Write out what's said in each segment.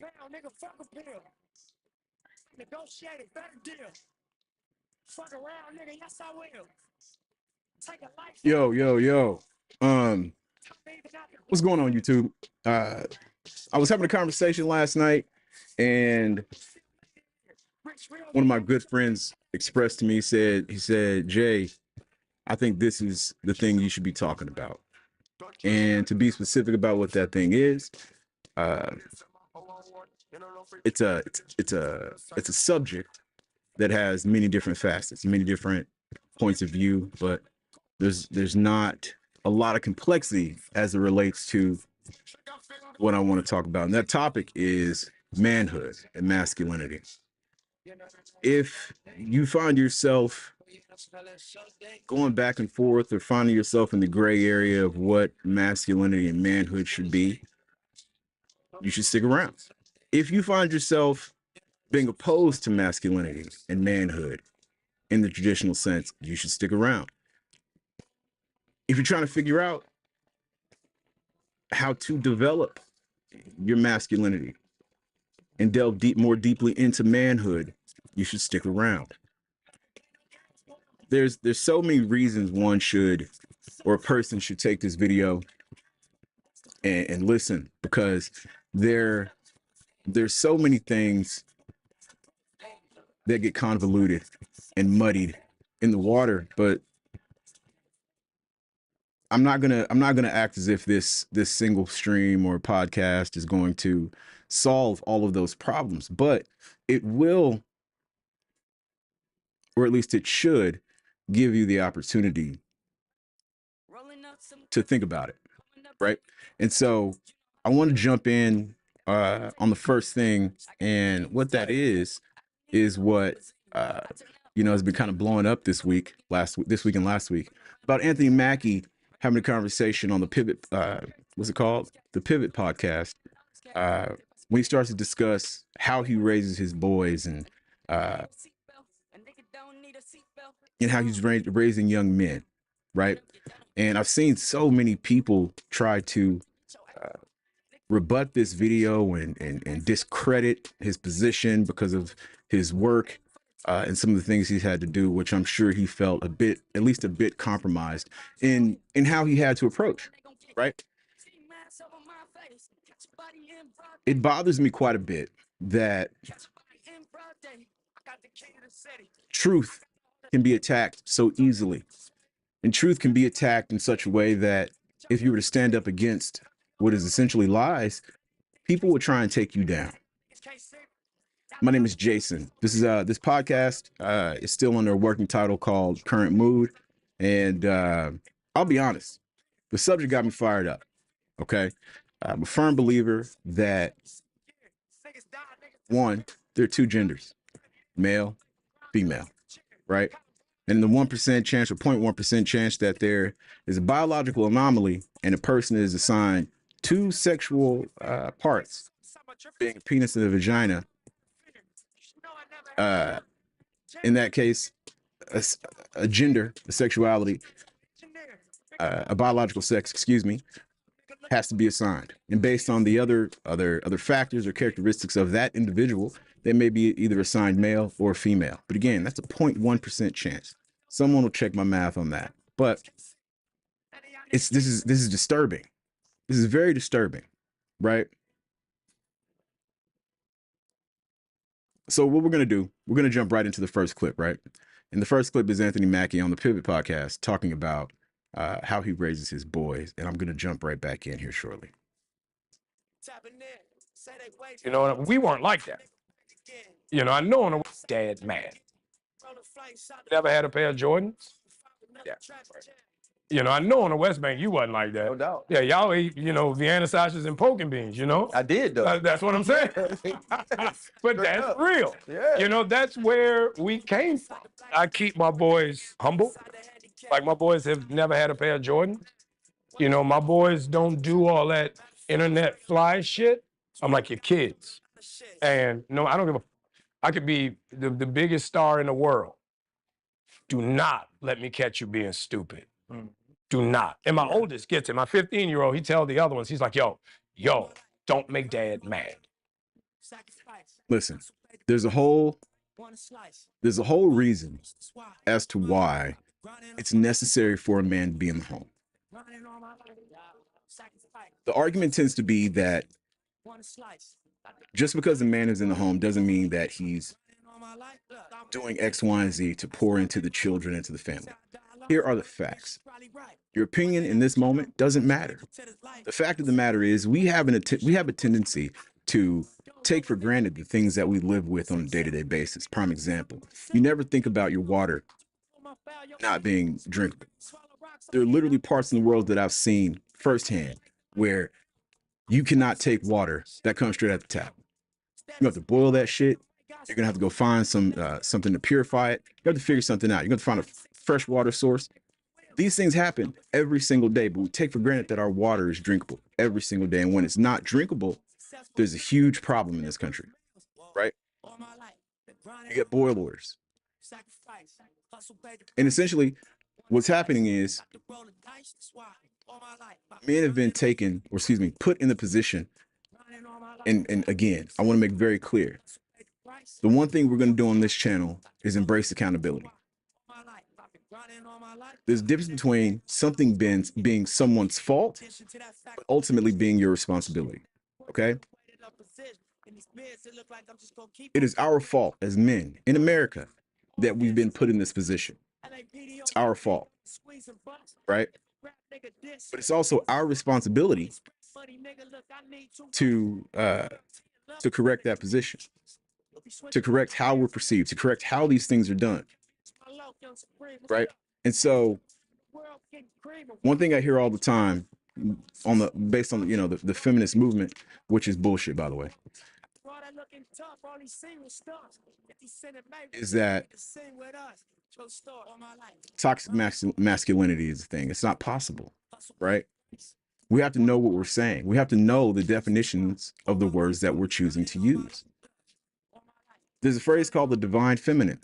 Now, nigga, fuck a pill. Negotiate a better deal. Fuck around, nigga. Yes, I will. Take a life. Yo. What's going on, YouTube? I was having a conversation last night, and one of my good friends expressed to me, he said, Jay, I think this is the thing you should be talking about. And to be specific about what that thing is, it's a subject that has many different facets, many different points of view, but there's not a lot of complexity as it relates to what I want to talk about. And that topic is manhood and masculinity. If you find yourself going back and forth or finding yourself in the gray area of what masculinity and manhood should be, you should stick around. If you find yourself being opposed to masculinity and manhood in the traditional sense, you should stick around. If you're trying to figure out how to develop your masculinity and delve more deeply into manhood, you should stick around. There's so many reasons one should, or a person should, take this video and listen, because there's so many things that get convoluted and muddied in the water. But I'm not gonna act as if this single stream or podcast is going to solve all of those problems, but it will, or at least it should, give you the opportunity to think about it, right? And so I want to jump in on the first thing, and what that is what has been kind of blowing up this week and last week, about Anthony Mackie having a conversation on the Pivot, what's it called? The Pivot podcast, when he starts to discuss how he raises his boys and how he's raising young men, right? And I've seen so many people try to rebut this video and discredit his position because of his work and some of the things he's had to do, which I'm sure he felt at least a bit compromised in how he had to approach, right? It bothers me quite a bit that truth can be attacked so easily, and truth can be attacked in such a way that if you were to stand up against what is essentially lies, people would try and take you down. My name is Jason. This podcast is still under a working title called Current Mood, and I'll be honest, the subject got me fired up. Okay, I'm a firm believer that, one, there are two genders, male, female, right? And the 1% chance or 0.1% chance that there is a biological anomaly and a person is assigned two sexual parts, being a penis and a vagina, in that case, a gender, a sexuality, a biological sex, has to be assigned. And based on the other factors or characteristics of that individual, they may be either assigned male or female. But again, that's a 0.1% chance. Someone will check my math on that. But this is disturbing. This is very disturbing, right? So what we're going to do, we're going to jump right into the first clip, right? And the first clip is Anthony Mackie on the Pivot podcast talking about how he raises his boys. And I'm going to jump right back in here shortly. You know, we weren't like that. You know, I know on a dad mad. Never had a pair of Jordans? Yeah. You know, I know on the West Bank you wasn't like that. No doubt. Yeah, y'all ate, Vienna sausages and poke and beans, you know? I did, though. That's what I'm saying. But that's up. real. Yeah. You know, that's where we came from. I keep my boys humble. Like, my boys have never had a pair of Jordans. You know, my boys don't do all that internet fly shit. I'm like your kids. And no, I don't give a, I could be the biggest star in the world. Do not let me catch you being stupid. Do not. And my oldest gets it. My 15-year-old, he tells the other ones, he's like, yo, don't make dad mad. Listen, there's a whole reason as to why it's necessary for a man to be in the home. The argument tends to be that just because a man is in the home doesn't mean that he's doing X, Y, and Z to pour into the children and to the family. Here are the facts. Your opinion in this moment doesn't matter. The fact of the matter is we have a tendency to take for granted the things that we live with on a day-to-day basis. Prime example, you never think about your water not being drinkable. There are literally parts in the world that I've seen firsthand where you cannot take water that comes straight out the tap. You have to boil that shit. You're gonna have to go find something to purify it. You have to figure something out. You're gonna find a fresh water source. These things happen every single day, but we take for granted that our water is drinkable every single day. And when it's not drinkable, there's a huge problem in this country, right? You get boil orders. And essentially, what's happening is men have been taken, or excuse me, put in the position. And again, I want to make very clear, the one thing we're going to do on this channel is embrace accountability. There's a difference between something being someone's fault, but ultimately being your responsibility. Okay? It is our fault as men in America that we've been put in this position. It's our fault, right? But it's also our responsibility to correct that position, to correct how we're perceived, to correct how these things are done, right? And so one thing I hear all the time based on the feminist movement, which is bullshit, by the way, is that toxic masculinity is a thing. It's not possible, right? We have to know what we're saying. We have to know the definitions of the words that we're choosing to use. There's a phrase called the divine feminine,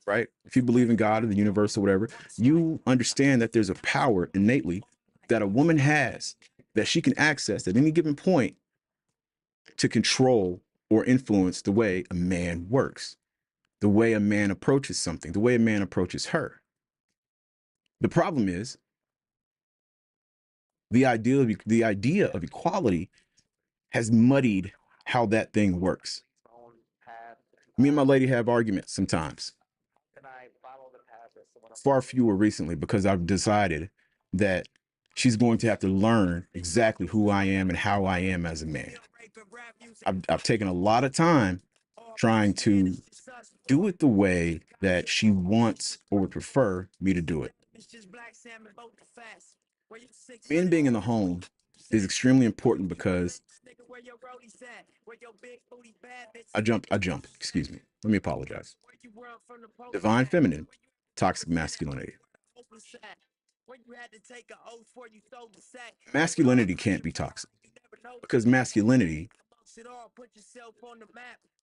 right? If you believe in God or the universe or whatever, you understand that there's a power innately that a woman has that she can access at any given point to control or influence the way a man works, the way a man approaches something, the way a man approaches her. The problem is the idea of equality has muddied how that thing works. Me and my lady have arguments sometimes. Far fewer recently, because I've decided that she's going to have to learn exactly who I am and how I am as a man. I've taken a lot of time trying to do it the way that she wants or would prefer me to do it. Men being in the home is extremely important because I jumped. Excuse me. Let me apologize. Divine feminine, toxic masculinity. Masculinity can't be toxic because masculinity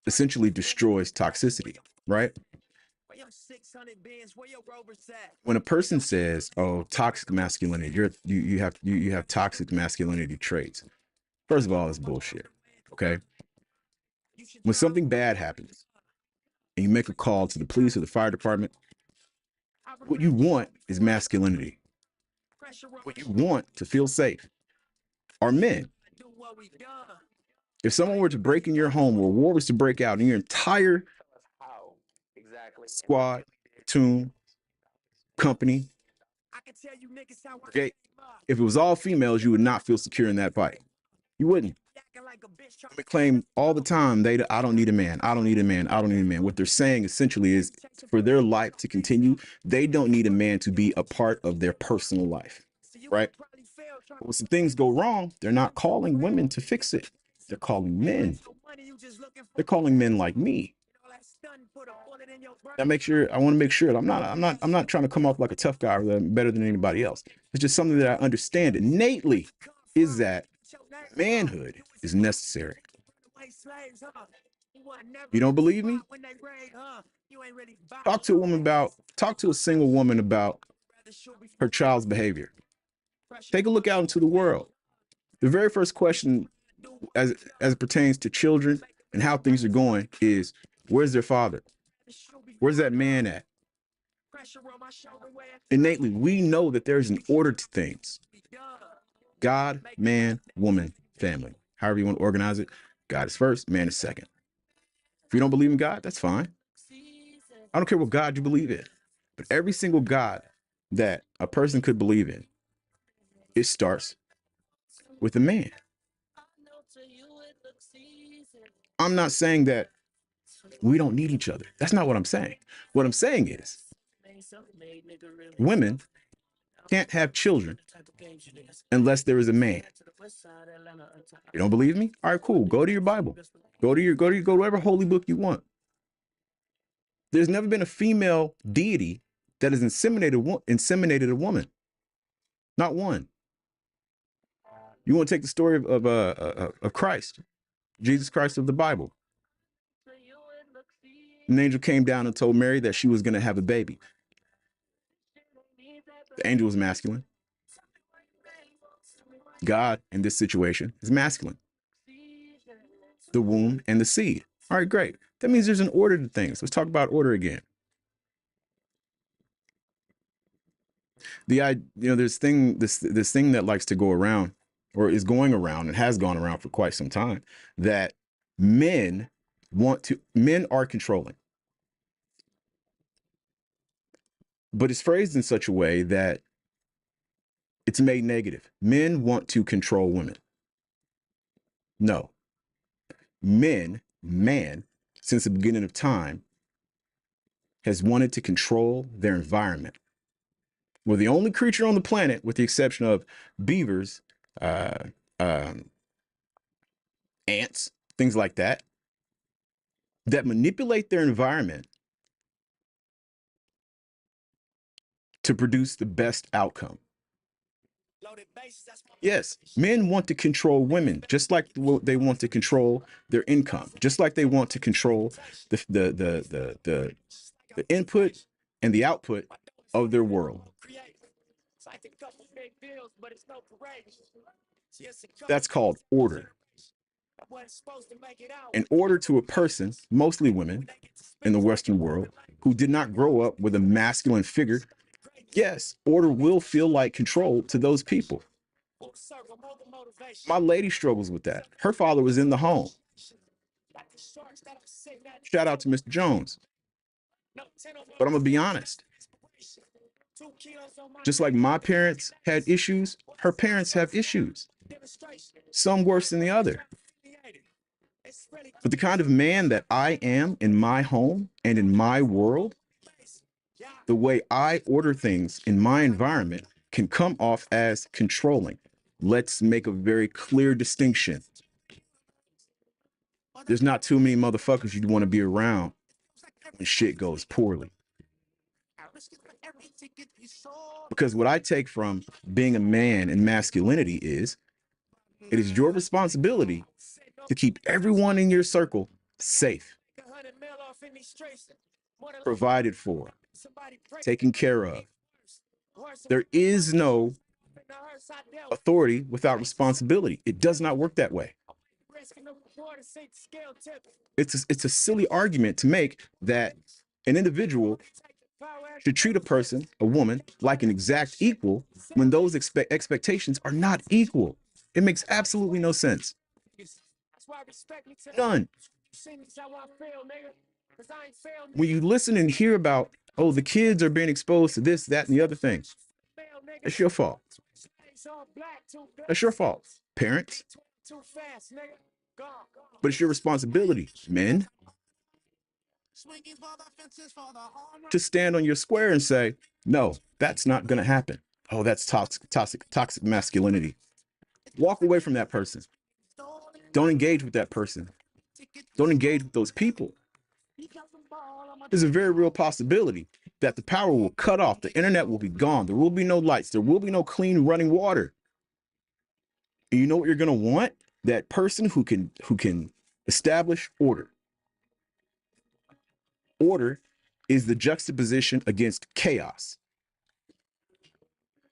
essentially destroys toxicity, right? When a person says, "Oh, toxic masculinity," you have toxic masculinity traits. First of all, it's bullshit. Okay. When something bad happens and you make a call to the police or the fire department, what you want is masculinity. What you want to feel safe are men. If someone were to break in your home or war was to break out in your entire squad, platoon, company, okay, if it was all females, you would not feel secure in that fight. You wouldn't. They claim all the time, I don't need a man. I don't need a man. I don't need a man. What they're saying essentially is for their life to continue, they don't need a man to be a part of their personal life, right? But when some things go wrong, they're not calling women to fix it. They're calling men. They're calling men like me. I want to make sure I'm not trying to come off like a tough guy or that I'm better than anybody else. It's just something that I understand innately is that manhood is necessary. You don't believe me? Talk to a single woman about her child's behavior. Take a look out into the world. The very first question as it pertains to children and how things are going is, where's their father? Where's that man at? Innately, we know that there's an order to things. God, man, woman, family. However you want to organize it. God is first, man is second. If you don't believe in God, that's fine. I don't care what God you believe in. But every single God that a person could believe in, it starts with a man. I'm not saying that we don't need each other. That's not what I'm saying. What I'm saying is women can't have children unless there is a man. You don't believe me? All right, cool. Go to your Bible. Go to whatever holy book you want. There's never been a female deity that has inseminated a woman. Not one. You want to take the story of Christ, Jesus Christ of the Bible. An angel came down and told Mary that she was going to have a baby. The angel was masculine. God, in this situation, is masculine. The womb and the seed. All right, great. That means there's an order to things. Let's talk about order again. There's this thing that likes to go around, or is going around and has gone around for quite some time, that men are controlling. But it's phrased in such a way that it's made negative. Men want to control women. No. Man, since the beginning of time, has wanted to control their environment. We're the only creature on the planet, with the exception of beavers, ants, things like that manipulate their environment to produce the best outcome. Yes, men want to control women, just like they want to control their income, just like they want to control the input and the output of their world. That's called order. An order to a person, mostly women in the Western world, who did not grow up with a masculine figure. Yes, order will feel like control to those people. My lady struggles with that. Her father was in the home. Shout out to Mr. Jones. But I'm going to be honest. Just like my parents had issues, her parents have issues. Some worse than the other. But the kind of man that I am in my home and in my world, the way I order things in my environment can come off as controlling. Let's make a very clear distinction. There's not too many motherfuckers you'd want to be around when shit goes poorly. Because what I take from being a man and masculinity is, it is your responsibility to keep everyone in your circle safe, provided for, taken care of. There is no authority without responsibility. It does not work that way. It's a silly argument to make that an individual should treat a person, a woman, like an exact equal when those expectations are not equal. It makes absolutely no sense. None. When you listen and hear about, oh, the kids are being exposed to this, that, and the other thing, it's your fault. It's your fault, parents. But it's your responsibility, men, to stand on your square and say, no, that's not going to happen. Oh, that's toxic masculinity. Walk away from that person. Don't engage with that person. Don't engage with those people. There's a very real possibility that the power will cut off. The internet will be gone. There will be no lights. There will be no clean running water. And you know what you're going to want? That person who can establish order. Order is the juxtaposition against chaos.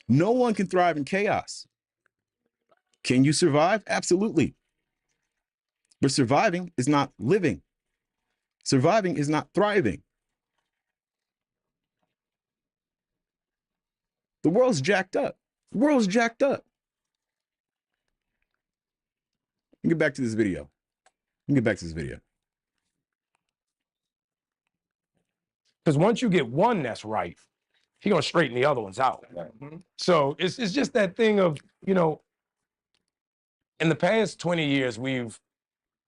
No one can thrive in chaos. Can you survive? Absolutely. But surviving is not living. Surviving is not thriving. The world's jacked up. The world's jacked up. Let me get back to this video. Because once you get one that's right, he gonna straighten the other ones out. So it's just that thing of, you know, in the past 20 years, we've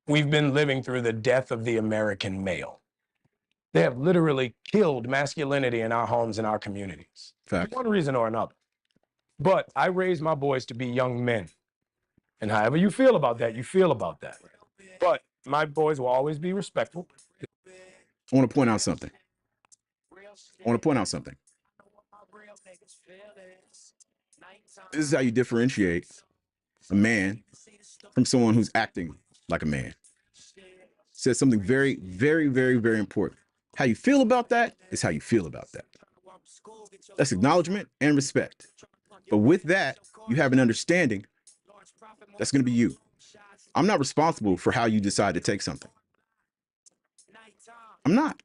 been living through the death of the American male. They have literally killed masculinity in our homes and our communities. Fact. For one reason or another. But I raised my boys to be young men. And however you feel about that, you feel about that. But my boys will always be respectful. I want to point out something. This is how you differentiate a man from someone who's acting like a man. Says something very, very, very, very important. How you feel about that is how you feel about that. That's acknowledgement and respect. But with that, you have an understanding that's going to be you. I'm not responsible for how you decide to take something. I'm not.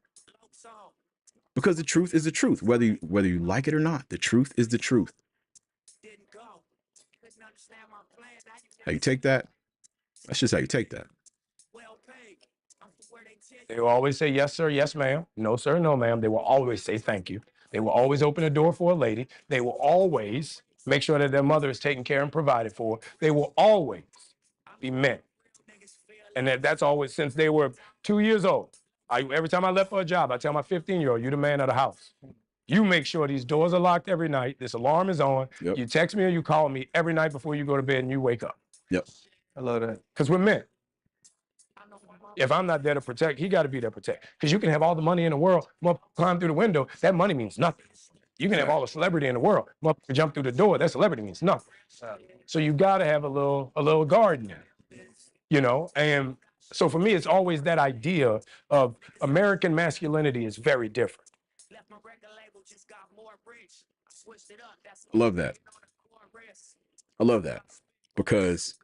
Because the truth is the truth, whether you like it or not. The truth is the truth. How you take that, that's just how you take that. They will always say, yes, sir, yes, ma'am. No, sir, no, ma'am. They will always say thank you. They will always open the door for a lady. They will always make sure that their mother is taken care and provided for. They will always be men. And that's always since they were 2 years old. Every time I left for a job, I tell my 15-year-old, you're the man of the house. You make sure these doors are locked every night. This alarm is on. Yep. You text me or you call me every night before you go to bed and you wake up. Yep. I love that. Because we're men. If I'm not there to protect, he got to be there to protect. Because you can have all the money in the world, climb through the window, that money means nothing. You can have all the celebrity in the world, jump through the door, that celebrity means nothing. So you got to have a little guard in there, you know? And so for me, it's always that idea of American masculinity is very different. I love that. I love that because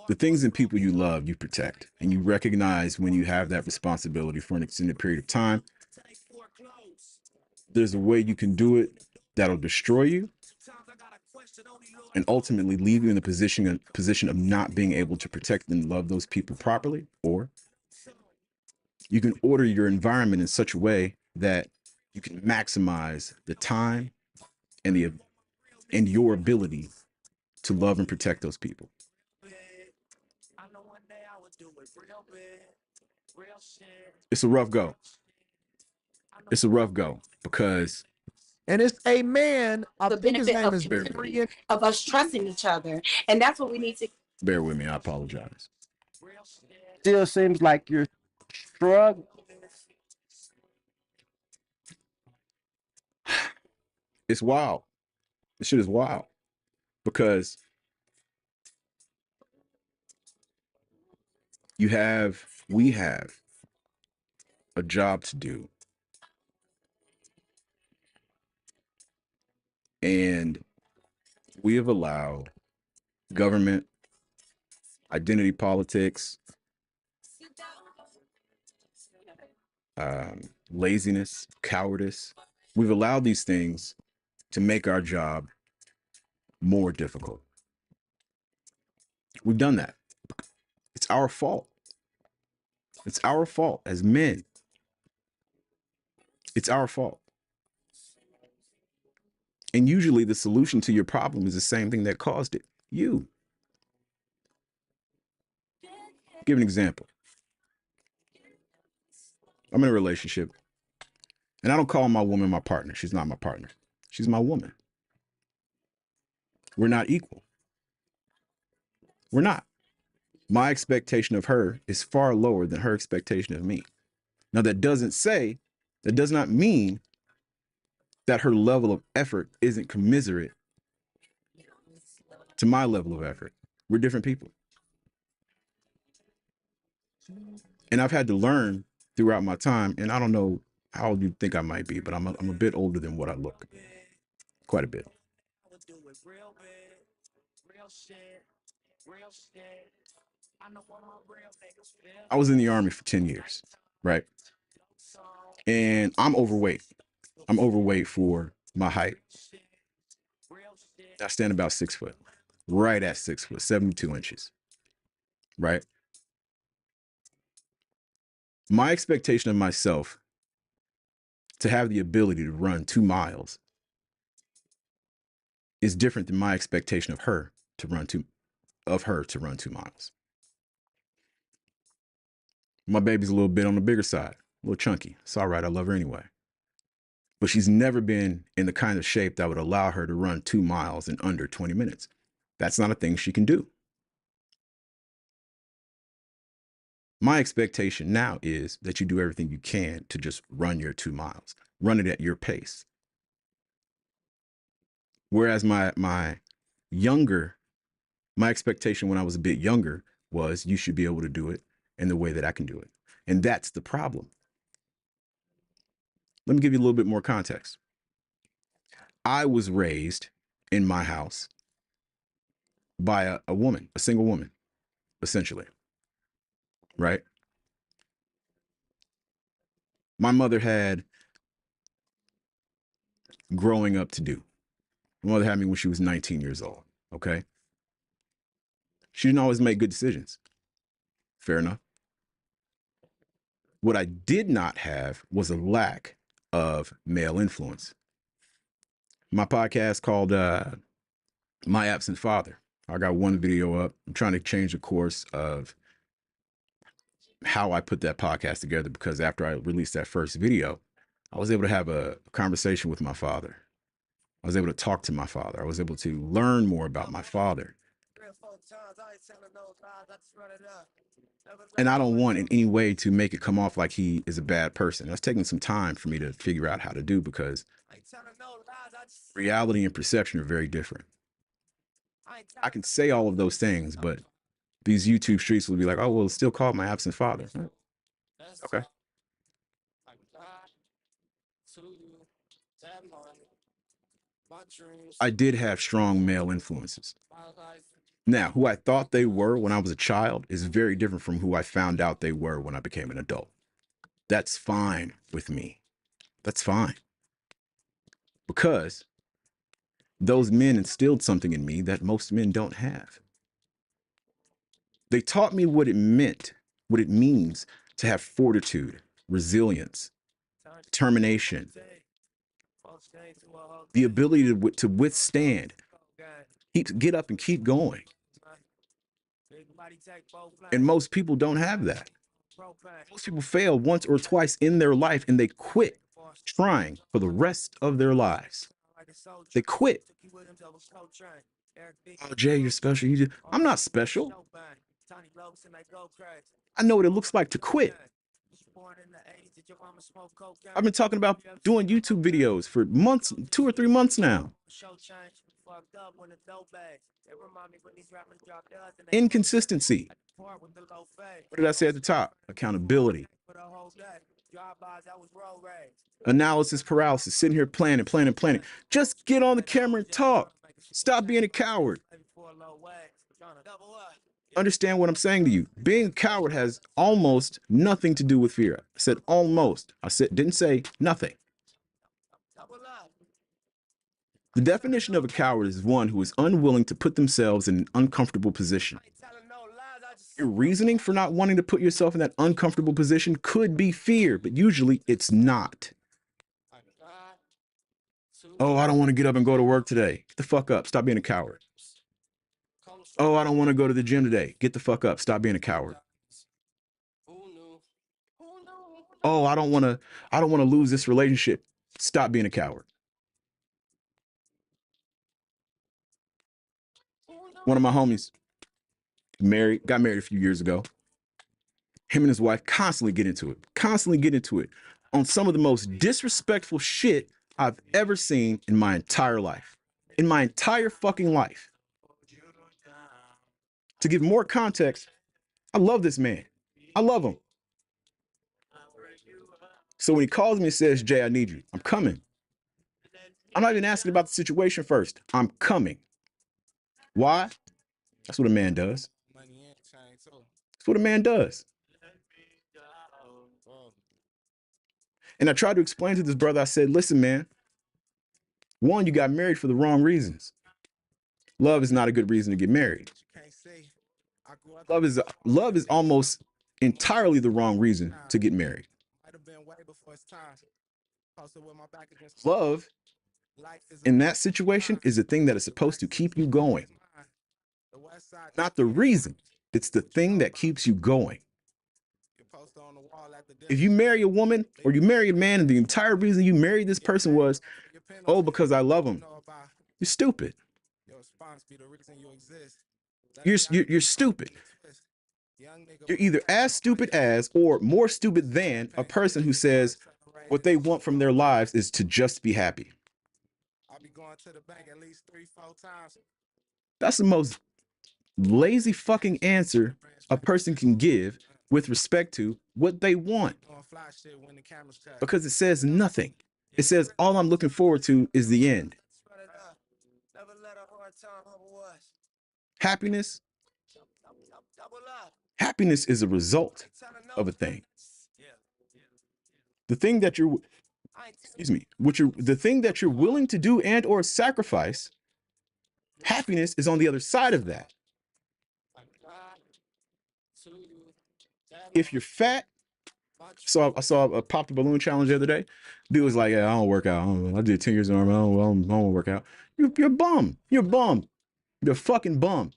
the things and people you love, you protect, and you recognize when you have that responsibility for an extended period of time. There's a way you can do it that'll destroy you and ultimately leave you in the position of not being able to protect and love those people properly, or you can order your environment in such a way that you can maximize the time and your ability to love and protect those people. It's a rough go. It's a rough go because, and it's a man. I The think his benefit name of, is Barry. of us trusting each other. And that's what we need to. bear with me. I apologize. Still seems like you're struggling. It's wild. This shit is wild because we have a job to do. And we have allowed government, identity politics, laziness, cowardice. We've allowed these things to make our job more difficult. We've done that. It's our fault. It's our fault as men. It's our fault. And usually the solution to your problem is the same thing that caused it. You. Give an example. I'm in a relationship and I don't call my woman my partner. She's not my partner. She's my woman. We're not equal. We're not. My expectation of her is far lower than her expectation of me. Now, that does not mean that her level of effort isn't commensurate to my level of effort. We're different people. And I've had to learn throughout my time, and I don't know how old you think I might be, but I'm a bit older than what I look. Quite a bit. I was in the Army for 10 years, right? And I'm overweight. I'm overweight for my height. I stand about 6 foot, right at 6 foot, 72 inches, right? My expectation of myself to have the ability to run 2 miles is different than my expectation of her to run 2 miles. My baby's a little bit on the bigger side, a little chunky. It's all right. I love her anyway. But she's never been in the kind of shape that would allow her to run 2 miles in under 20 minutes. That's not a thing she can do. My expectation now is that you do everything you can to just run your 2 miles, run it at your pace. Whereas my expectation when I was a bit younger was you should be able to do it in the way that I can do it. And that's the problem. Let me give you a little bit more context. I was raised in my house by a woman, a single woman, essentially, right? My mother had growing up to do. My mother had me when she was 19 years old, okay? She didn't always make good decisions. Fair enough. What I did not have was a lack of male influence. My podcast called My Absent Father. I got one video up. I'm trying to change the course of how I put that podcast together because after I released that first video, I was able to have a conversation with my father. I was able to talk to my father. I was able to learn more about my father. And I don't want in any way to make it come off like he is a bad person. That's taking some time for me to figure out how to do because reality and perception are very different. I can say all of those things, but these YouTube streets will be like, oh, well, it's still called My Absent Father. Okay. I did have strong male influences. Now, who I thought they were when I was a child is very different from who I found out they were when I became an adult. That's fine with me. That's fine. Because those men instilled something in me that most men don't have. They taught me what it meant, what it means to have fortitude, resilience, determination, the ability to withstand, get up and keep going. And most people don't have that. Most people fail once or twice in their life and they quit trying for the rest of their lives. They quit. Oh, Jay, you're special. I'm not special. I know what it looks like to quit. I've been talking about doing YouTube videos for months, 2 or 3 months now. Inconsistency. What did I say at the top? Accountability. Analysis paralysis. Sitting here planning. Just get on the camera and talk. Stop being a coward. Understand what I'm saying to you. Being a coward has almost nothing to do with fear. I said almost. Didn't say nothing. The definition of a coward is one who is unwilling to put themselves in an uncomfortable position. Your reasoning for not wanting to put yourself in that uncomfortable position could be fear, but usually it's not. Oh, I don't want to get up and go to work today. Get the fuck up. Stop being a coward. Oh, I don't want to go to the gym today. Get the fuck up. Stop being a coward. Oh, I don't want to lose this relationship. Stop being a coward. One of my homies got married a few years ago. Him and his wife constantly get into it on some of the most disrespectful shit I've ever seen in my entire life. In my entire fucking life. To give more context, I love this man. I love him. So when he calls me and says, Jay, I need you, I'm coming. I'm not even asking about the situation first. I'm coming. Why? That's what a man does. That's what a man does. And I tried to explain to this brother, I said, listen, man, one, you got married for the wrong reasons. Love is not a good reason to get married. Love is almost entirely the wrong reason to get married. Love in that situation is the thing that is supposed to keep you going. Not the reason. It's the thing that keeps you going. If you marry a woman or you marry a man and the entire reason you married this person was, oh, because I love him, you're stupid. You're stupid. You're either as stupid as or more stupid than a person who says what they want from their lives is to just be happy. That's the most lazy fucking answer a person can give with respect to what they want. Because it says nothing. It says all I'm looking forward to is the end. Happiness. Happiness is a result of a thing. The thing that you're, the thing that you're willing to do and or sacrifice, happiness is on the other side of that. If you're fat, so I saw a pop the balloon challenge the other day. Dude was like, yeah, I don't work out. I did 10 years in the army. I don't work out. You're a bum. You're a bum. You're a fucking bum.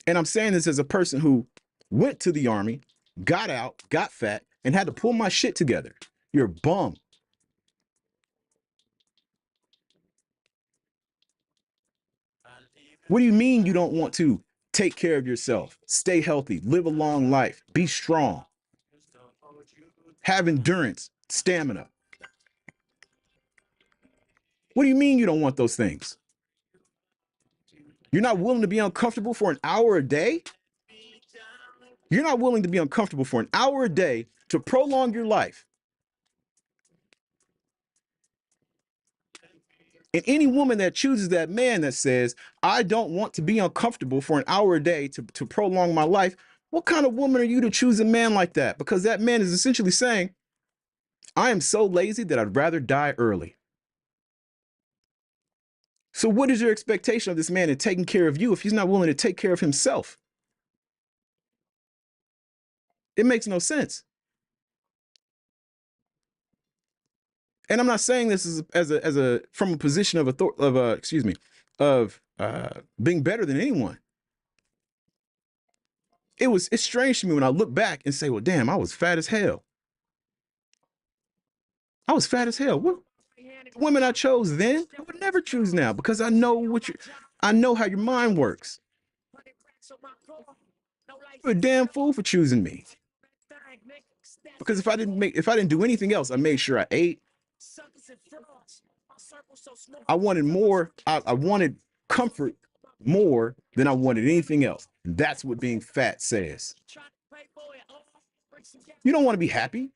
And I'm saying this as a person who went to the army, got out, got fat, and had to pull my shit together. You're a bum. What do you mean you don't want to take care of yourself, stay healthy, live a long life, be strong, have endurance, stamina? What do you mean you don't want those things? You're not willing to be uncomfortable for an hour a day? You're not willing to be uncomfortable for an hour a day to prolong your life. And any woman that chooses that man that says, I don't want to be uncomfortable for an hour a day to prolong my life, what kind of woman are you to choose a man like that? Because that man is essentially saying, I am so lazy that I'd rather die early. So what is your expectation of this man in taking care of you if he's not willing to take care of himself? It makes no sense. And I'm not saying this as a from a position of being better than anyone. It's strange to me when I look back and say, well, damn, I was fat as hell. I was fat as hell. What the women I chose then, I would never choose now because I know I know how your mind works. You're a damn fool for choosing me. Because if I didn't do anything else, I made sure I ate. I wanted more. I wanted comfort more than I wanted anything else. That's what being fat says. You don't want to be happy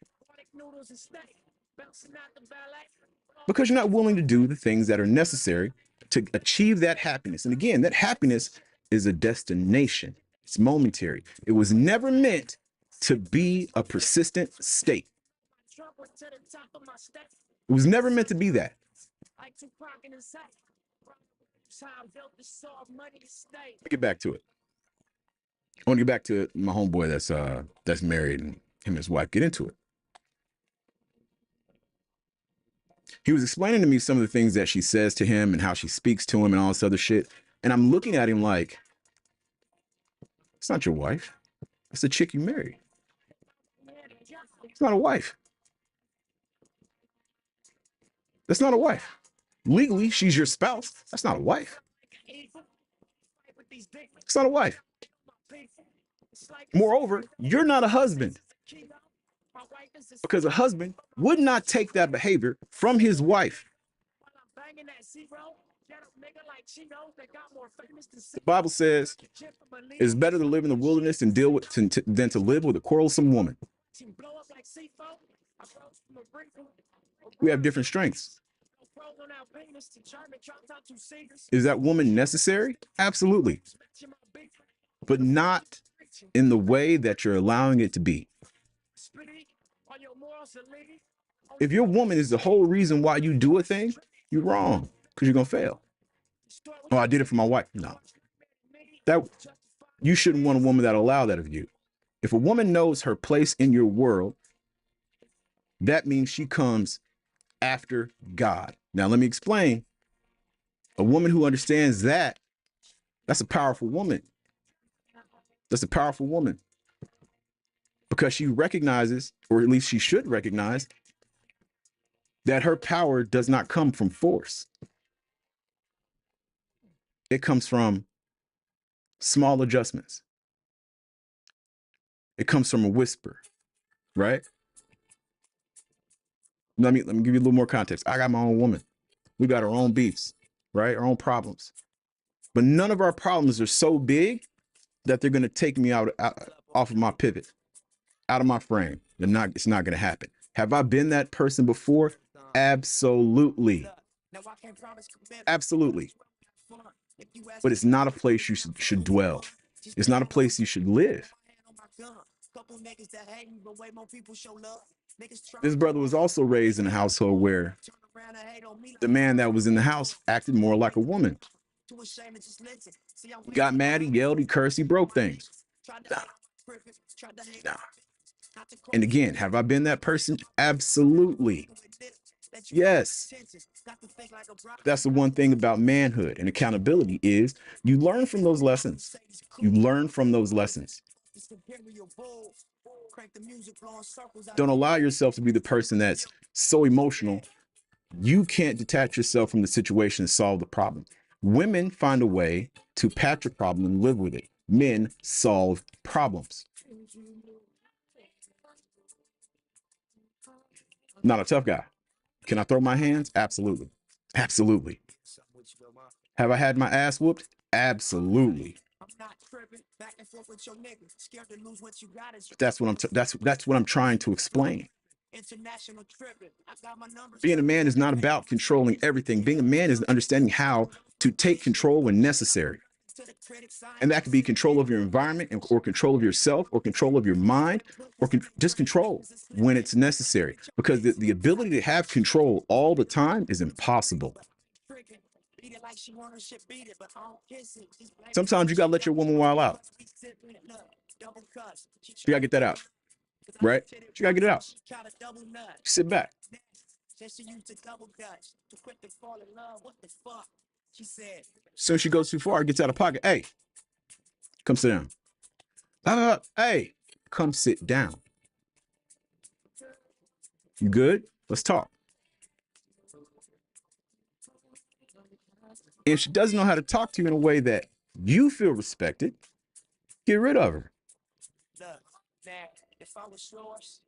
because you're not willing to do the things that are necessary to achieve that happiness. And again, that happiness is a destination. It's momentary. It was never meant to be a persistent state. It was never meant to be that. Let me get back to it. I want to get back to my homeboy that's married and him and his wife get into it. He was explaining to me some of the things that she says to him and how she speaks to him and all this other shit. And I'm looking at him like, it's not your wife. It's the chick you married. It's not a wife. That's not a wife. Legally, she's your spouse. That's not a wife. It's not a wife. Moreover, you're not a husband. Because a husband would not take that behavior from his wife. The Bible says it's better to live in the wilderness and than to live with a quarrelsome woman. We have different strengths. Is that woman necessary? Absolutely. But not in the way that you're allowing it to be. If your woman is the whole reason why you do a thing, you're wrong because you're going to fail. Oh, I did it for my wife. No. That you shouldn't want a woman that'll allow that of you. If a woman knows her place in your world, that means she comes after God. Now, let me explain. A woman who understands that, that's a powerful woman. That's a powerful woman. Because she recognizes, or at least she should recognize, that her power does not come from force. It comes from small adjustments. It comes from a whisper, right? Let me give you a little more context. I got my own woman. We got our own beefs, right? Our own problems. But none of our problems are so big that they're going to take me out off of my pivot, out of my frame. It's not going to happen. Have I been that person before? Absolutely. Absolutely. But it's not a place you should dwell. It's not a place you should live. This brother was also raised in a household where the man that was in the house acted more like a woman. Got mad, he yelled, he cursed, he broke things. Nah. And again, have I been that person? Absolutely. Yes. That's the one thing about manhood and accountability is you learn from those lessons. You learn from those lessons. Don't allow yourself to be the person that's so emotional you can't detach yourself from the situation and solve the problem. Women find a way to patch a problem and live with it. Men solve problems. Not a tough guy. Can I throw my hands? Absolutely. Absolutely. Have I had my ass whooped? Absolutely. That's what I'm trying to explain. Being a man is not about controlling everything. Being a man is understanding how to take control when necessary. And that could be control of your environment or control of yourself or control of your mind or just control when it's necessary. Because the ability to have control all the time is impossible. Sometimes you got to let your woman wild out. You got to get that out. Right? You got to get it out. Sit back. Soon she goes too far, gets out of pocket. Hey, come sit down. Hey, come sit down. You good? Let's talk. If she doesn't know how to talk to you in a way that you feel respected, get rid of her.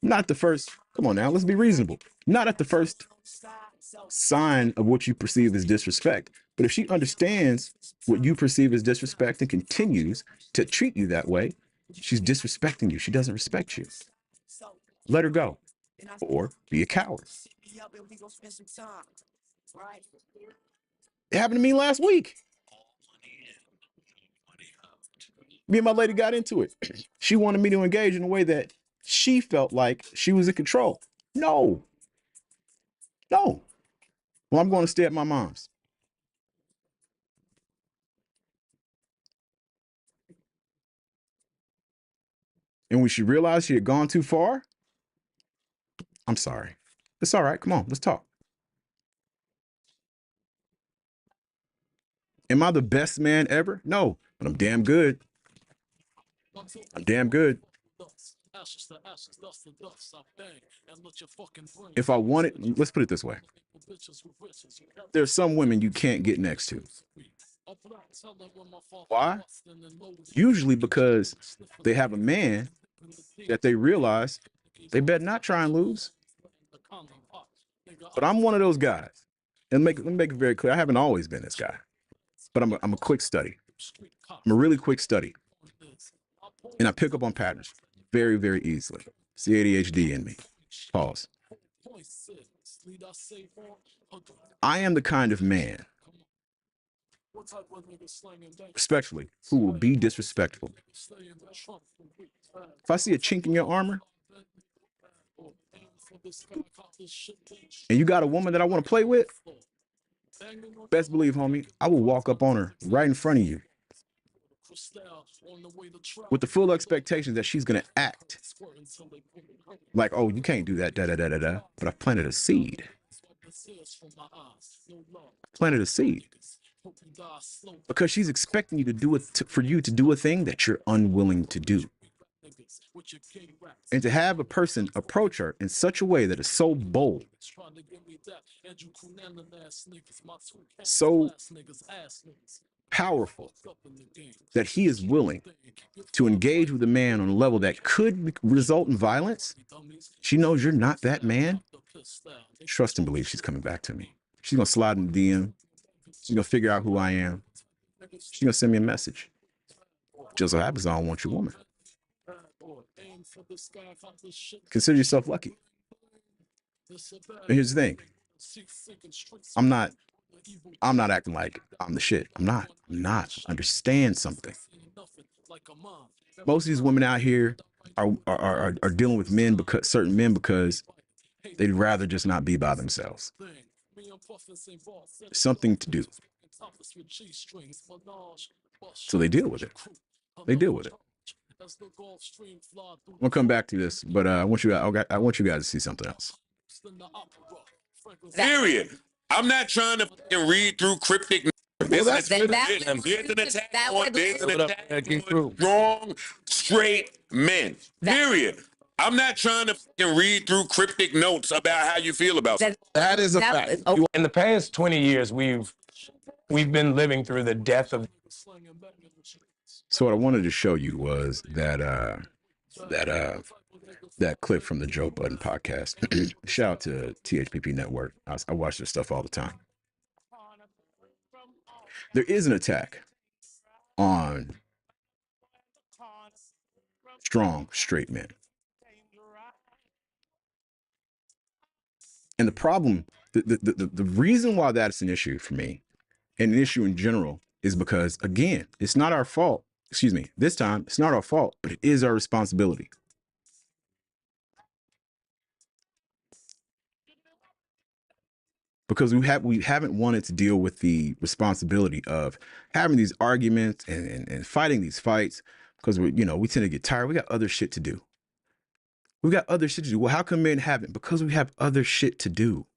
Not the first, come on now, let's be reasonable. Not at the first sign of what you perceive as disrespect. But if she understands what you perceive as disrespect and continues to treat you that way, she's disrespecting you. She doesn't respect you. Let her go or be a coward. It happened to me last week. Me and my lady got into it. She wanted me to engage in a way that she felt like she was in control. No. Well, I'm going to stay at my mom's. And when she realized she had gone too far, I'm sorry. It's all right. Come on, let's talk. Am I the best man ever? No, but I'm damn good. I'm damn good. If I wanted, let's put it this way. There's some women you can't get next to. Why? Usually because they have a man that they realize they better not try and lose. But I'm one of those guys. And let me make it very clear. I haven't always been this guy. But I'm a quick study. I'm a really quick study. And I pick up on patterns very, very easily. It's the ADHD in me. Pause. I am the kind of man, respectfully, who will be disrespectful. If I see a chink in your armor and you got a woman that I want to play with, best believe, homie, I will walk up on her right in front of you with the full expectation that she's going to act like, oh, you can't do that, da da da da da. But I've planted a seed. Planted a seed. Because she's expecting you to do it for you to do a thing that you're unwilling to do. And to have a person approach her in such a way that is so bold, so powerful, that he is willing to engage with a man on a level that could result in violence, she knows you're not that man. Trust and believe she's coming back to me. She's going to slide in the DM. She's going to figure out who I am. She's going to send me a message. Just so happens I don't want your woman. Consider yourself lucky. And here's the thing. I'm not acting like I'm the shit. I'm not. Understand something. Most of these women out here are dealing with men because certain men because they'd rather just not be by themselves. Something to do. So they deal with it. They deal with it. We'll come back to this, but I want you guys to see something else. Period. I'm not trying to fucking read through cryptic. There's an attack on strong, straight men. Period. I'm not trying to fucking read through cryptic notes about how you feel about it. That is a fact. In the past 20 years, we've been living through the death of. So what I wanted to show you was that clip from the Joe Budden podcast. Shout out to THPP Network. I watch their stuff all the time. There is an attack on strong, straight men. And the problem, the reason why that's an issue for me, and an issue in general, is because, again, it's not our fault. Excuse me, this time, it's not our fault, but it is our responsibility. Because we haven't wanted to deal with the responsibility of having these arguments and fighting these fights because we tend to get tired. We got other shit to do. We got other shit to do. Well, how come men haven't? Because we have other shit to do.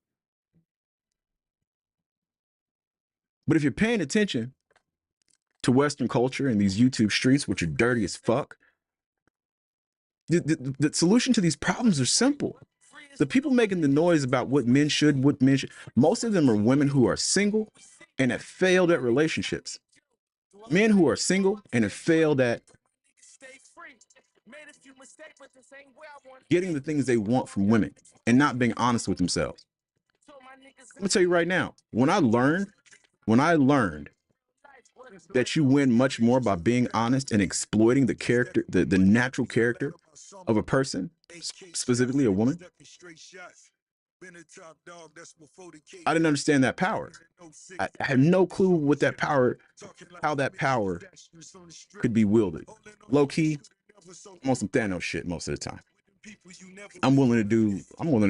But if you're paying attention to Western culture and these YouTube streets, which are dirty as fuck, the solution to these problems are simple. The people making the noise about what men should, most of them are women who are single and have failed at relationships. Men who are single and have failed at getting the things they want from women and not being honest with themselves. I'm gonna tell you right now, when I learned that you win much more by being honest and exploiting the character, the natural character of a person, specifically a woman, I didn't understand that power. I had no clue what that power, how that power could be wielded. Low key, I'm on some Thanos shit most of the time. I'm willing to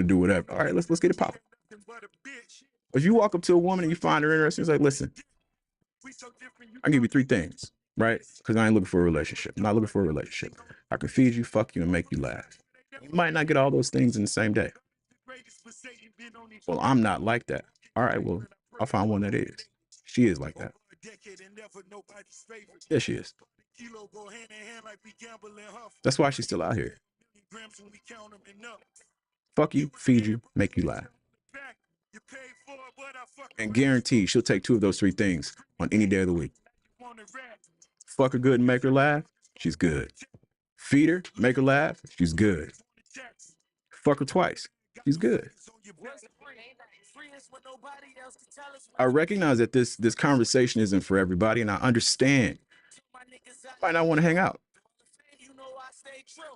do whatever. All right, let's get it popping. If you walk up to a woman and you find her interesting, it's like, listen, I'll give you 3 things, right? Because I ain't looking for a relationship. I'm not looking for a relationship. I can feed you, fuck you, and make you laugh. You might not get all those things in the same day. Well, I'm not like that. All right, well, I'll find one that is. She is like that. Yeah, she is. That's why she's still out here. Fuck you, feed you, make you laugh. And guarantee she'll take 2 of those 3 things on any day of the week. Fuck her good and make her laugh, she's good. Feed her, make her laugh, she's good. Fuck her twice, she's good. I recognize that this conversation isn't for everybody, and I understand. I might not want to hang out.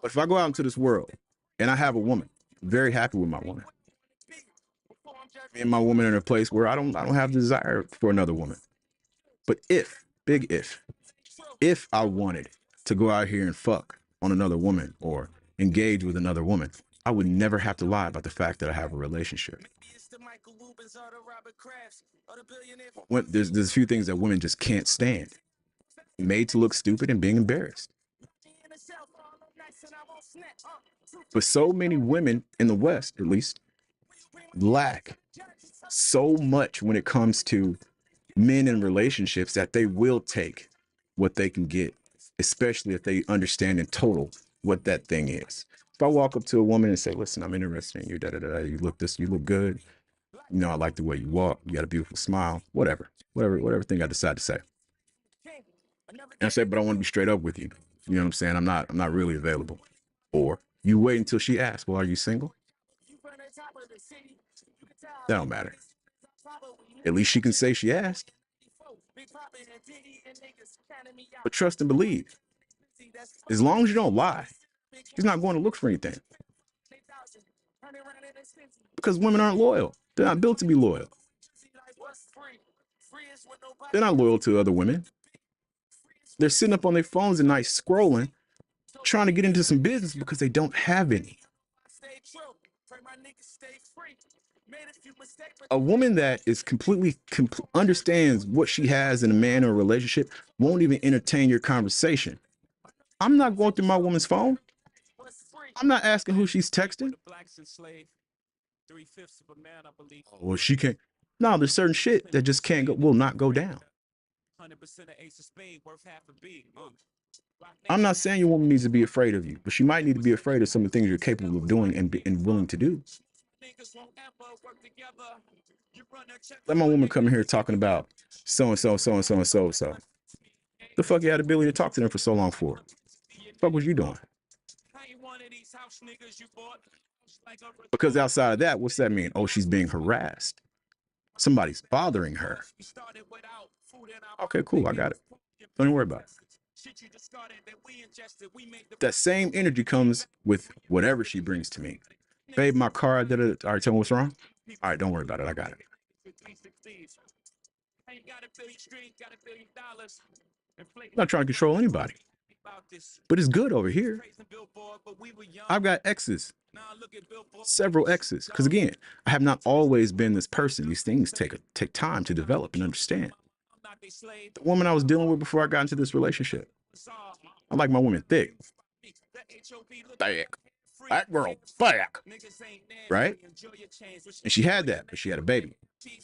But if I go out into this world and I have a woman, I'm very happy with my woman. Me and my woman are in a place where I don't have desire for another woman. But big if I wanted to go out here and fuck on another woman or engage with another woman, I would never have to lie about the fact that I have a relationship. There's a few things that women just can't stand. Made to look stupid and being embarrassed. But so many women in the West, at least, lack so much when it comes to men in relationships that they will take what they can get, especially if they understand in total what that thing is. If I walk up to a woman and say, listen, I'm interested in you, you look good. You know, I like the way you walk. You got a beautiful smile, whatever thing I decide to say. And I say, but I want to be straight up with you. You know what I'm saying? I'm not really available. Or you wait until she asks, well, are you single? That don't matter. At least she can say she asked. But trust and believe. As long as you don't lie, he's not going to look for anything. Because women aren't loyal. They're not built to be loyal. They're not loyal to other women. They're sitting up on their phones at night scrolling, trying to get into some business because they don't have any. A woman that is completely understands what she has in a man or a relationship won't even entertain your conversation. I'm not going through my woman's phone. I'm not asking who she's texting. Well, she can't. No, there's certain shit that just will not go down. I'm not saying your woman needs to be afraid of you, but she might need to be afraid of some of the things you're capable of doing and willing to do. Let my woman come here talking about so-and-so. The fuck you had the ability to talk to them for so long for? The fuck was you doing? Because outside of that, what's that mean? Oh, she's being harassed. Somebody's bothering her. Okay, cool. I got it. Don't even worry about it. That same energy comes with whatever she brings to me. Babe, my car, all right, tell me what's wrong. All right, don't worry about it. I got it. I'm not trying to control anybody. But it's good over here. I've got exes. Several exes. Because again, I have not always been this person. These things take time to develop and understand. The woman I was dealing with before I got into this relationship, I like my woman thick. Thick. That girl thick. Right? And she had that, but she had a baby. She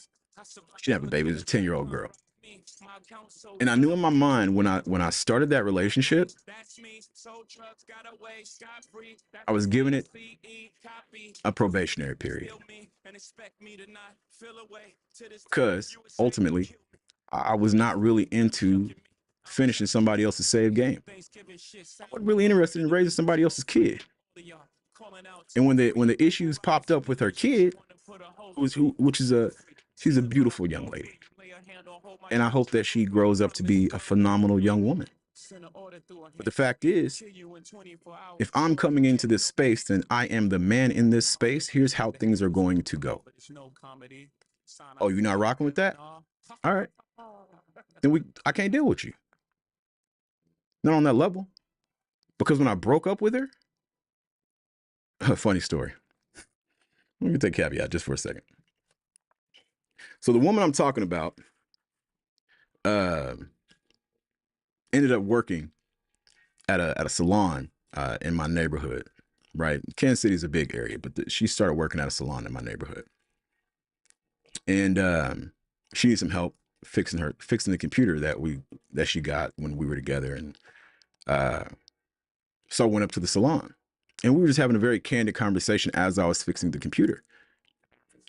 didn't have a baby. It was a 10-year-old girl. And I knew in my mind when I started that relationship, I was giving it a probationary period. Because ultimately, I was not really into finishing somebody else's saved game. I wasn't really interested in raising somebody else's kid. And when the issues popped up with her kid, she's a beautiful young lady. And I hope that she grows up to be a phenomenal young woman. But the fact is, if I'm coming into this space, then I am the man in this space. Here's how things are going to go. Oh, you're not rocking with that? All right. Then I can't deal with you. Not on that level. Because when I broke up with her, funny story. Let me take a caveat just for a second. So the woman I'm talking about ended up working at a salon in my neighborhood, right? Kansas City is a big area, but she started working at a salon in my neighborhood. And she needs some help fixing the computer that she got when we were together. And so I went up to the salon. And we were just having a very candid conversation as I was fixing the computer.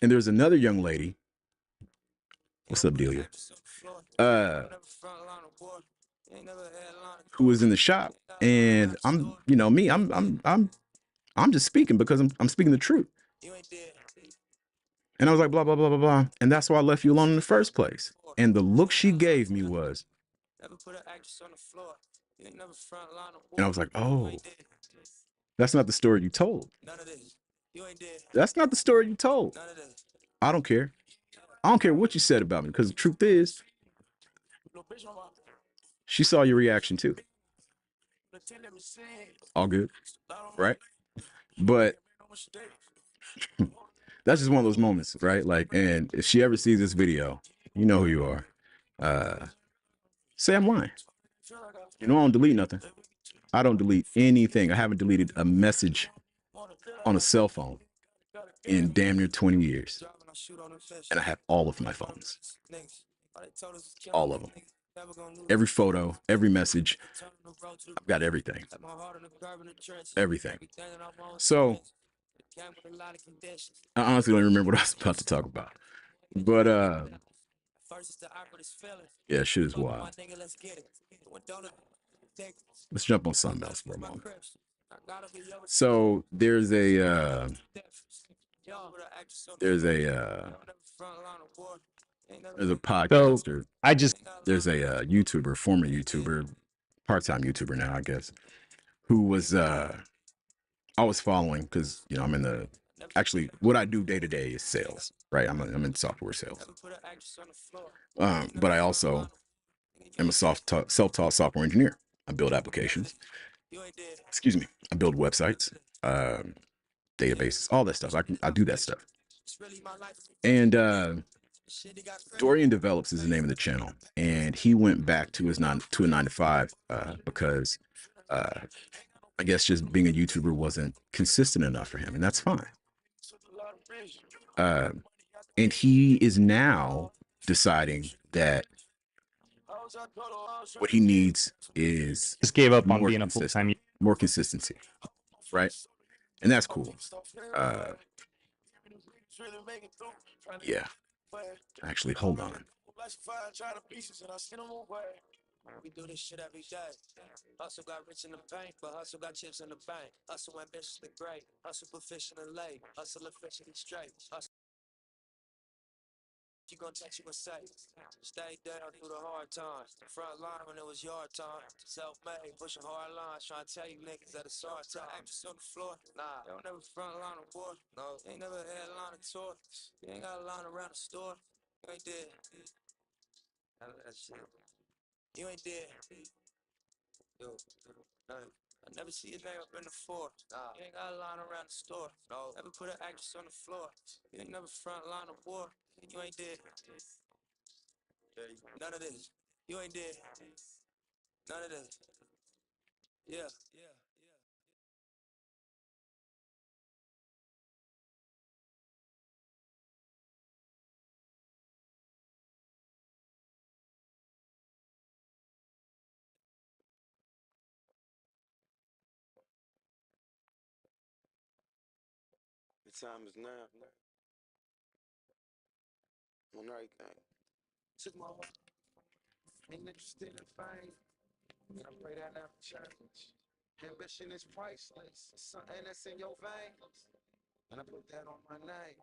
And there's another young lady. What's up, Delia? Who was in the shop. And I'm just speaking because I'm speaking the truth. And I was like, blah, blah, blah, blah, blah. And that's why I left you alone in the first place. And the look she gave me was, and I was like, oh, that's not the story you told. That's not the story you told. I don't care. I don't care what you said about me, because the truth is, she saw your reaction too. All good, right? But that's just one of those moments, right? Like, and if she ever sees this video, you know who you are. Say I'm lying. You know I don't delete nothing. I don't delete anything. I haven't deleted a message on a cell phone in damn near 20 years. And I have all of my phones. All of them. Every photo, every message. I've got everything. Everything. So I honestly don't remember what I was about to talk about. But yeah, shit is wild. Let's jump on something else for a moment. So there's a podcaster. There's a YouTuber, former YouTuber, part-time YouTuber now, I guess, who was I was following because I'm in the what I do day to day is sales, right? I'm in software sales. But I also am a self-taught software engineer. I build applications. Excuse me. I build websites, databases, all that stuff. I do that stuff. And Dorian Develops is the name of the channel, and he went back to a 9 to 5 because I guess just being a YouTuber wasn't consistent enough for him, and that's fine. And he is now deciding that what he needs is Just gave up on being a full-time. More consistency, right? And that's cool. Yeah. Actually, hold on. We do this shit every day. Hustle got rich in the bank, but hustle got chips in the bank. Hustle ambitiously great. Hustle proficient and late. Hustle efficiently straight. Hustle. You gonna touch you and say, stay down through the hard times. The front line when it was your time. Self-made, pushing hard lines, trying to tell you niggas that it's hard time. Actress on the floor, nah, they don't never front line of war. No, they ain't never had a line of tour. You ain't got a line around the store. You ain't dead. That shit. You ain't dead. Yo, I never see your name up in the floor. Nah, you ain't got a line around the store. No, never put an actress on the floor. You ain't never front line of war. You ain't dead. None of this. You ain't dead. None of this. Yeah. The time is now. On everything. Took my wife. Ain't interested in fame. I pray that never change. Ambition is priceless. Something that's in your veins. And I put that on my name.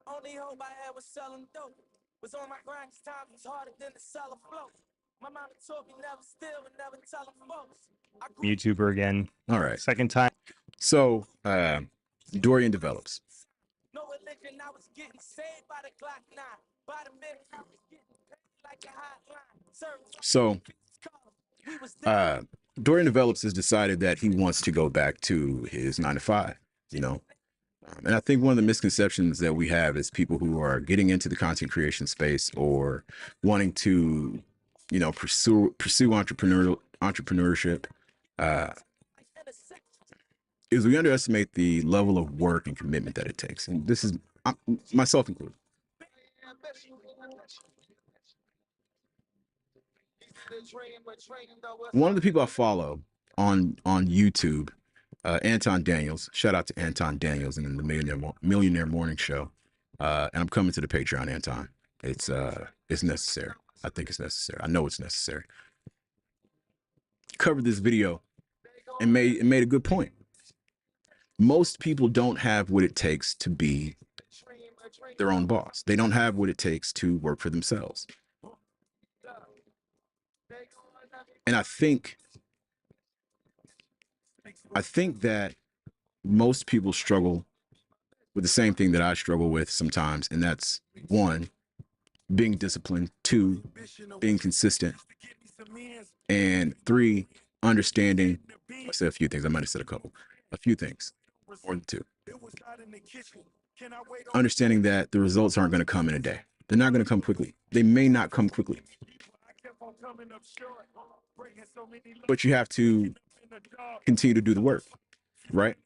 Only hope I had was selling dope. Was on my grind, 'cause times was harder than to sell a float. My mama told me never steal and never tell them folks. YouTuber again. All right. Second time. So Dorian Develops. No religion, I was getting saved by the Glock 9. By the minute, I was getting paid like a hotline. So Dorian Develops has decided that he wants to go back to his 9 to 5, and I think one of the misconceptions that we have is people who are getting into the content creation space or wanting to, pursue entrepreneurship, is we underestimate the level of work and commitment that it takes. And this is myself included. One of the people I follow on YouTube, Anton Daniels. Shout out to Anton Daniels and the Millionaire Morning Show. And I'm coming to the Patreon, Anton. It's necessary. I think it's necessary. I know it's necessary. Covered this video and made a good point. Most people don't have what it takes to be their own boss. They don't have what it takes to work for themselves. And I think that most people struggle with the same thing that I struggle with sometimes. And that's one, being disciplined, two, being consistent, and three, understanding. I said a few things. I might have said a few things, more than two. Understanding that the results aren't going to come in a day. They're not going to come quickly. They may not come quickly. But you have to continue to do the work, right?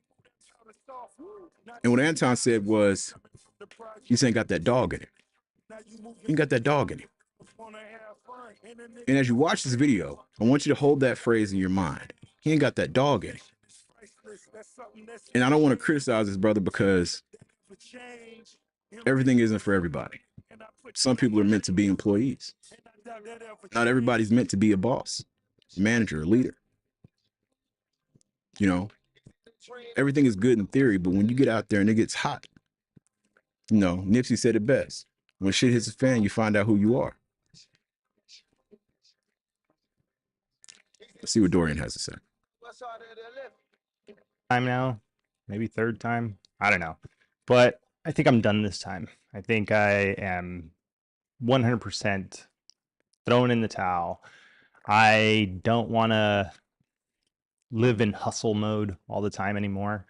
And what Anton said was, you ain't got that dog in it. You ain't got that dog in it. And as you watch this video, I want you to hold that phrase in your mind. He ain't got that dog in it. And I don't want to criticize this brother because everything isn't for everybody. Some people are meant to be employees. Not everybody's meant to be a boss, manager, a leader. You know, everything is good in theory, but when you get out there and it gets hot, you know, Nipsey said it best. When shit hits a fan, you find out who you are. Let's see what Dorian has to say. Time now, maybe third time. I don't know. But I think I'm done this time. I think I am 100% thrown in the towel. I don't want to live in hustle mode all the time anymore.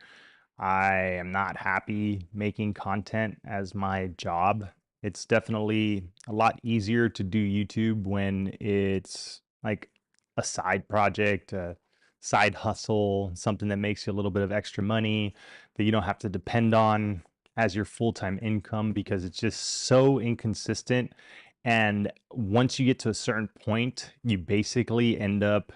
I am not happy making content as my job. It's definitely a lot easier to do YouTube when it's like a side project, a side hustle, something that makes you a little bit of extra money that you don't have to depend on as your full-time income, because it's just so inconsistent. And once you get to a certain point, you basically end up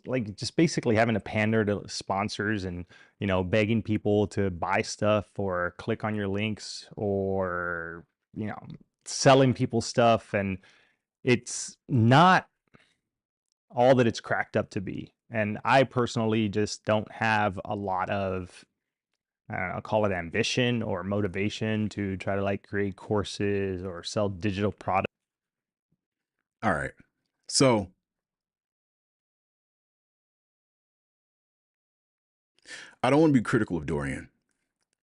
like just basically having to pander to sponsors and, you know, begging people to buy stuff or click on your links or, you know, selling people stuff. And it's not all that it's cracked up to be. And I personally just don't have a lot of, I don't know, call it ambition or motivation to try to like create courses or sell digital products. All right. So I don't want to be critical of Dorian,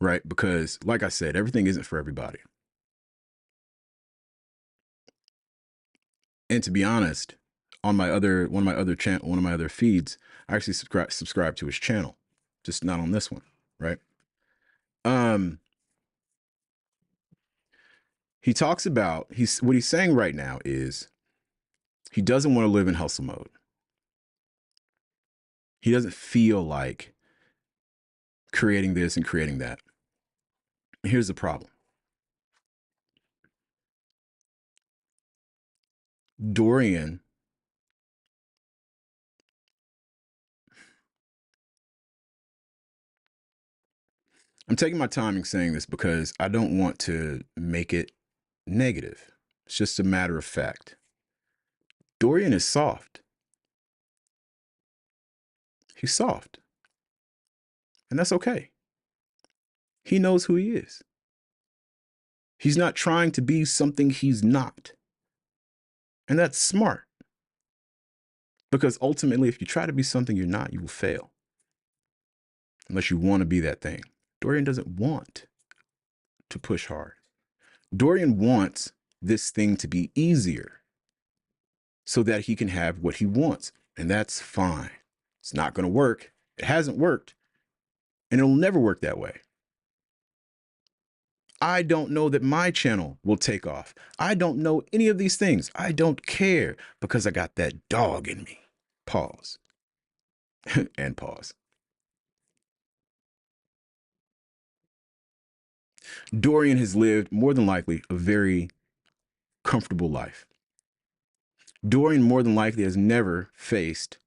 right? Because like I said, everything isn't for everybody. And to be honest, on my other one of my other feeds, I actually subscribe to his channel, just not on this one, right? He talks about what he's saying right now is he doesn't want to live in hustle mode. He doesn't feel like creating this and creating that. Here's the problem. Dorian I'm taking my time in saying this because I don't want to make it negative. It's just a matter of fact. Dorian is soft. He's soft. And that's okay. He knows who he is. He's not trying to be something he's not. And that's smart. Because ultimately, if you try to be something you're not, you will fail. Unless you want to be that thing. Dorian doesn't want to push hard. Dorian wants this thing to be easier so that he can have what he wants. And that's fine. It's not going to work. It hasn't worked. And it'll never work that way. I don't know that my channel will take off. I don't know any of these things. I don't care because I got that dog in me. Pause. And pause. Dorian has lived, more than likely, a very comfortable life. Dorian, more than likely, has never faced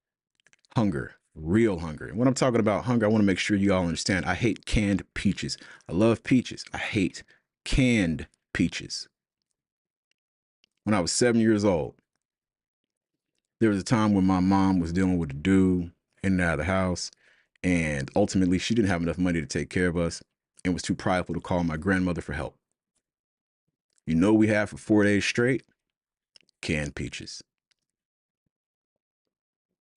hunger, real hunger. And when I'm talking about hunger, I want to make sure you all understand. I hate canned peaches. I love peaches. I hate canned peaches. When I was 7 years old, there was a time when my mom was dealing with a dude in and out of the house, and ultimately she didn't have enough money to take care of us and was too prideful to call my grandmother for help. You know we had for 4 days straight? Canned peaches.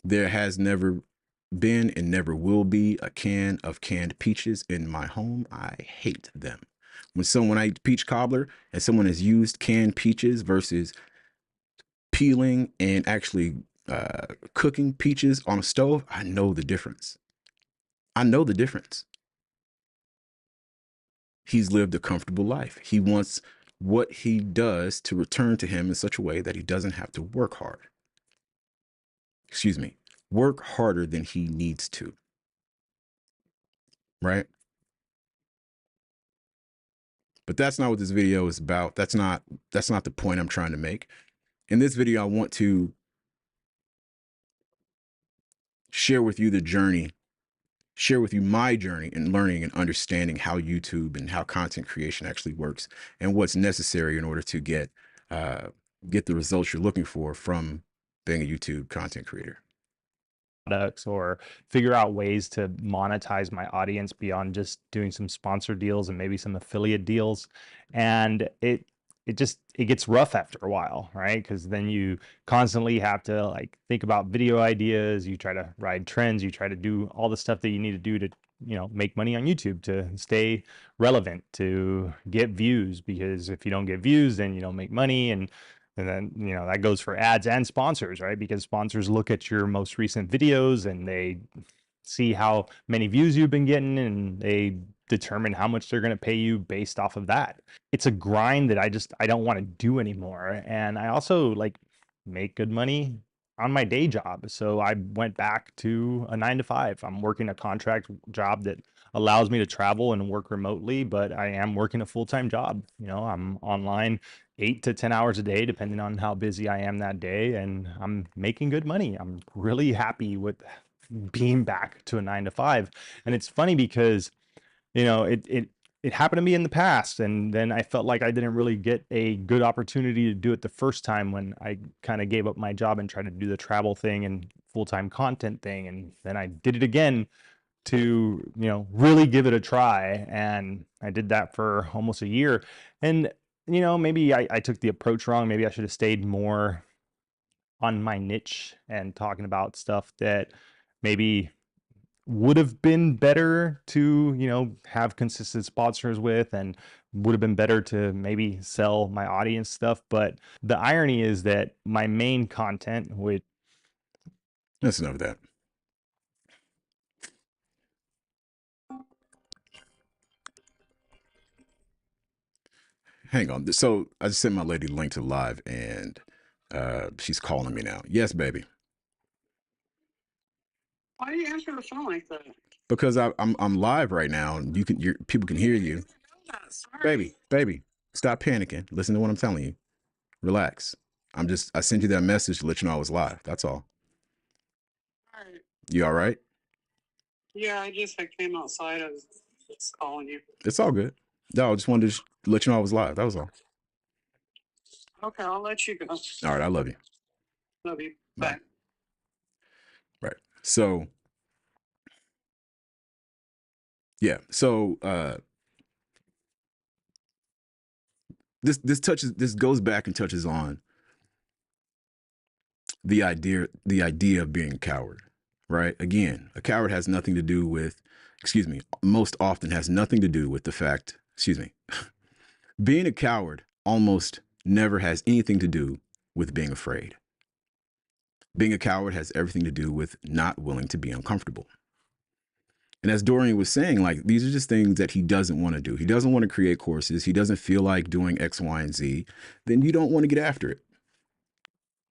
There has never been and never will be a can of canned peaches in my home. I hate them. When I eat peach cobbler and someone has used canned peaches versus peeling and actually cooking peaches on a stove, I know the difference. I know the difference. He's lived a comfortable life. He wants what he does to return to him in such a way that he doesn't have to work hard. Excuse me, work harder than he needs to. Right? But that's not what this video is about. That's not the point I'm trying to make. In this video, I want to share with you the journey, share with you my journey in learning and understanding how YouTube and how content creation actually works and what's necessary in order to get the results you're looking for from being a YouTube content creator. Products or figure out ways to monetize my audience beyond just doing some sponsor deals and maybe some affiliate deals. And it gets rough after a while, right? Because then you constantly have to like think about video ideas, you try to ride trends, you try to do all the stuff that you need to do to, you know, make money on YouTube, to stay relevant, to get views, because if you don't get views, then you don't make money. And then, you know, that goes for ads and sponsors, right? Because sponsors look at your most recent videos and they see how many views you've been getting and they determine how much they're going to pay you based off of that. It's a grind that I don't want to do anymore. And I also like make good money on my day job. So I went back to a 9 to 5. I'm working a contract job that allows me to travel and work remotely, but I am working a full-time job. You know, I'm online 8 to 10 hours a day, depending on how busy I am that day. And I'm making good money. I'm really happy with being back to a 9 to 5. And it's funny because, you know, it happened to me in the past. And then I felt like I didn't really get a good opportunity to do it the first time when I kind of gave up my job and tried to do the travel thing and full-time content thing. And then I did it again to, you know, really give it a try. And I did that for almost a year. And, you know, maybe I took the approach wrong. Maybe I should have stayed more on my niche and talking about stuff that maybe would have been better to, you know, have consistent sponsors with, and would have been better to maybe sell my audience stuff. But the irony is that my main content would... That's enough of that. Hang on. So I just sent my lady the link to live and she's calling me now. Yes, baby. Why are you answering the phone like that? Because I'm live right now and people can hear you. Baby, stop panicking. Listen to what I'm telling you. Relax. I sent you that message to let you know I was live. That's all. All right. You all right? Yeah, I came outside. I was just calling you. It's all good. No, I just wanted to let you know I was live. That was all. Okay, I'll let you go. All right, I love you. Love you. Bye. Bye. Right. So yeah. So this goes back and touches on the idea of being a coward, right? Again, a coward has nothing to do with, most often has nothing to do with the fact, being a coward almost never has anything to do with being afraid. Being a coward has everything to do with not willing to be uncomfortable. And as Dorian was saying, like, these are just things that he doesn't want to do. He doesn't want to create courses. He doesn't feel like doing X, Y, and Z. Then you don't want to get after it.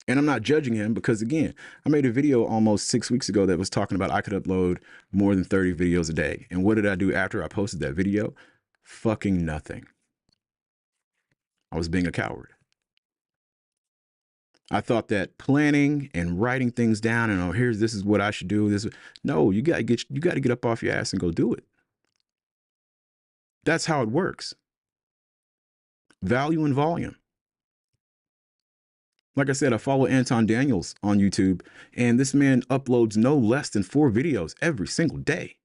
And I'm not judging him because, again, I made a video almost 6 weeks ago that was talking about I could upload more than 30 videos a day. And what did I do after I posted that video? Fucking nothing. I was being a coward. I thought that planning and writing things down and, this is what I should do. No, you got to get up off your ass and go do it. That's how it works. Value and volume. Like I said, I follow Anton Daniels on YouTube, and this man uploads no less than 4 videos every single day.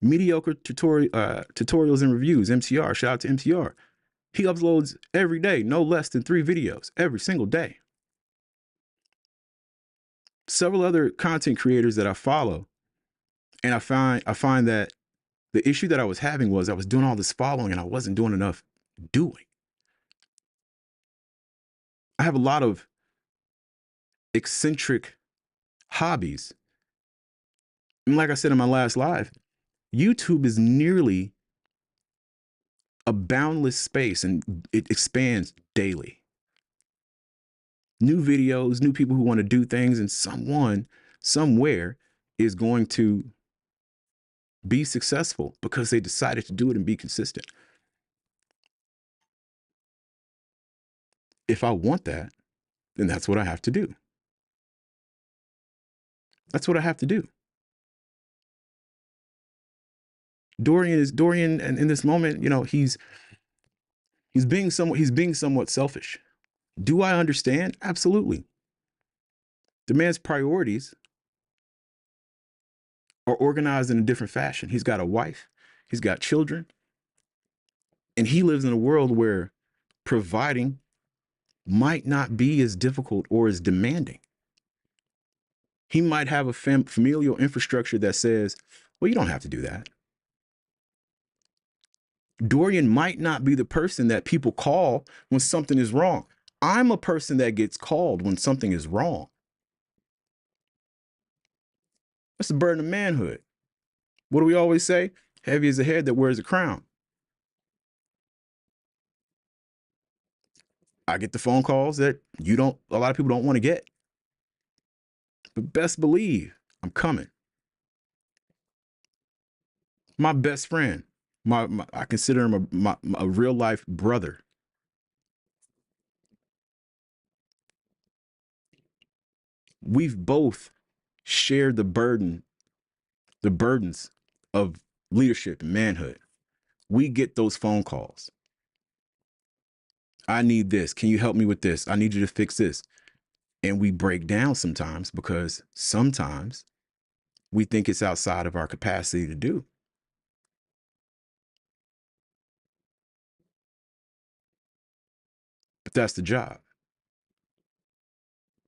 Mediocre tutorials and reviews, MTR, shout out to MTR. He uploads every day, no less than 3 videos every single day. several other content creators that I follow, and I find that the issue that I was having was I was doing all this following and I wasn't doing enough doing. I have a lot of eccentric hobbies. And like I said in my last live, YouTube is nearly a boundless space and it expands daily. New videos, new people who want to do things, and someone somewhere is going to be successful because they decided to do it and be consistent. If I want that, then that's what I have to do. That's what I have to do. Dorian, and in this moment, you know, he's being somewhat selfish. Do I understand? Absolutely. The man's priorities are organized in a different fashion. He's got a wife, he's got children, and he lives in a world where providing might not be as difficult or as demanding. He might have a familial infrastructure that says, well, you don't have to do that. Dorian might not be the person that people call when something is wrong. I'm a person that gets called when something is wrong. That's the burden of manhood. What do we always say? Heavy is the head that wears a crown. I get the phone calls that a lot of people don't want to get. But best believe I'm coming. My best friend, I consider him a real life brother. We've both shared the burdens of leadership and manhood. We get those phone calls. I need this. Can you help me with this? I need you to fix this. And we break down sometimes because sometimes we think it's outside of our capacity to do. But that's the job.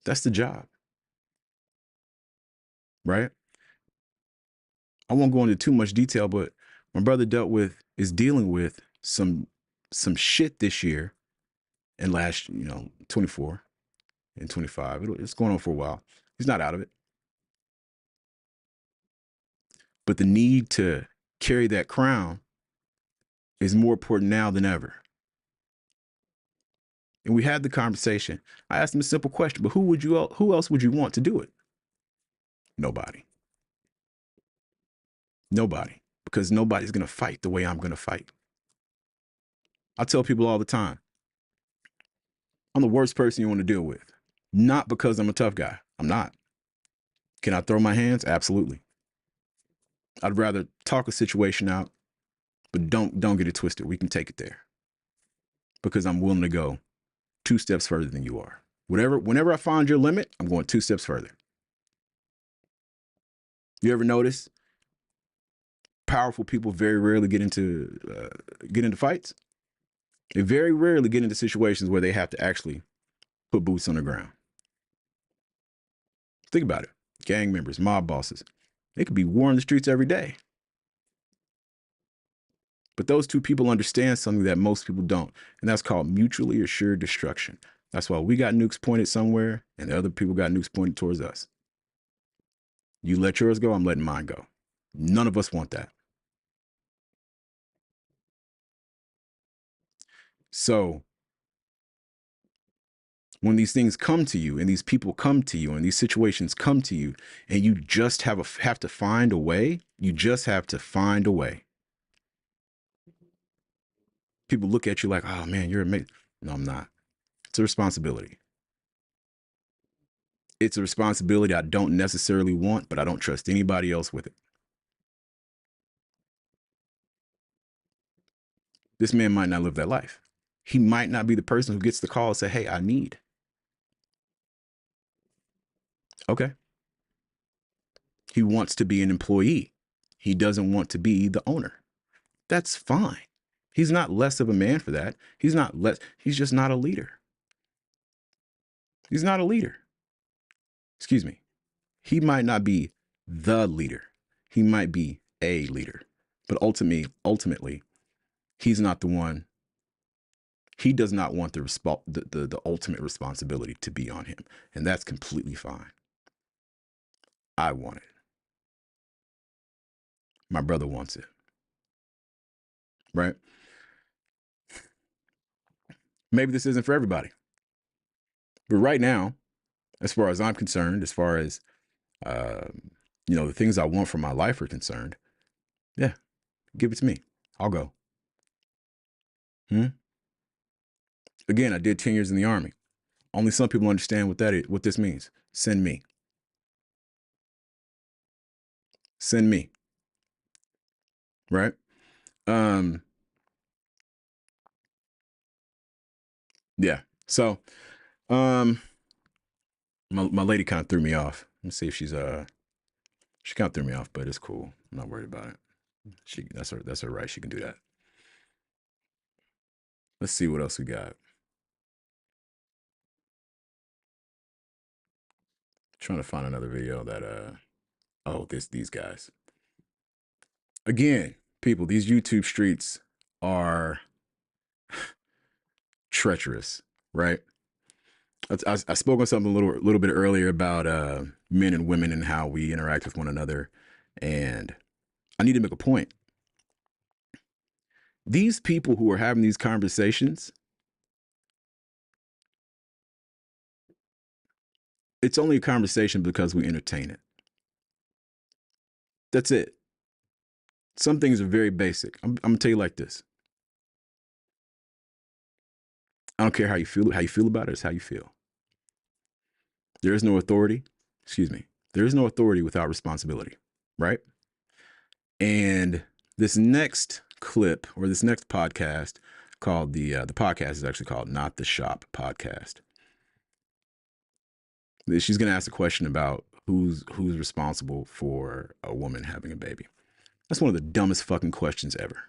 That's the job. Right? I won't go into too much detail, but my brother is dealing with some shit this year and last, 24 and 25. It's going on for a while. He's not out of it. But the need to carry that crown is more important now than ever. And we had the conversation. I asked him a simple question, but who else would you want to do it? Nobody. Nobody. Because nobody's going to fight the way I'm going to fight. I tell people all the time, I'm the worst person you want to deal with. Not because I'm a tough guy. I'm not. Can I throw my hands? Absolutely. I'd rather talk a situation out, but don't get it twisted. We can take it there. Because I'm willing to go 2 steps further than you are. Whenever I find your limit, I'm going 2 steps further. You ever notice powerful people very rarely get into fights? They very rarely get into situations where they have to actually put boots on the ground. Think about it. Gang members, mob bosses, they could be war in the streets every day. But those two people understand something that most people don't, and that's called mutually assured destruction. That's why we got nukes pointed somewhere, and the other people got nukes pointed towards us. You let yours go, I'm letting mine go. None of us want that. So when these things come to you and these people come to you and these situations come to you and you just have to find a way, you just have to find a way. People look at you like, oh man, you're amazing. No, I'm not. It's a responsibility. It's a responsibility I don't necessarily want, but I don't trust anybody else with it. This man might not live that life. He might not be the person who gets the call and say, hey, I need. Okay. He wants to be an employee. He doesn't want to be the owner. That's fine. He's not less of a man for that. He's just not a leader. He's not a leader. Excuse me. He might not be the leader. He might be a leader, but ultimately, he's not the one. He does not want the ultimate responsibility to be on him, and that's completely fine. I want it. My brother wants it. Right? Maybe this isn't for everybody. But right now, as far as I'm concerned, as far as the things I want from my life are concerned, yeah, give it to me. I'll go. Again, I did 10 years in the Army. Only some people understand what this means. Send me. Send me. Right? Yeah. So, my lady kind of threw me off. Let's see if she kind of threw me off, but it's cool. I'm not worried about it. That's her right. She can do that. Let's see what else we got. Trying to find another video that these guys. Again, people, these YouTube streets are treacherous, right? I spoke on something a little bit earlier about men and women and how we interact with one another, and I need to make a point. These people who are having these conversations, it's only a conversation because we entertain it. That's it. Some things are very basic. I'm gonna tell you like this. I don't care how you feel about it. It's how you feel. There is no authority. Excuse me. There is no authority without responsibility, right? And this next clip or this next podcast called the podcast is actually called Not the Shop Podcast. She's going to ask a question about who's responsible for a woman having a baby. That's one of the dumbest fucking questions ever.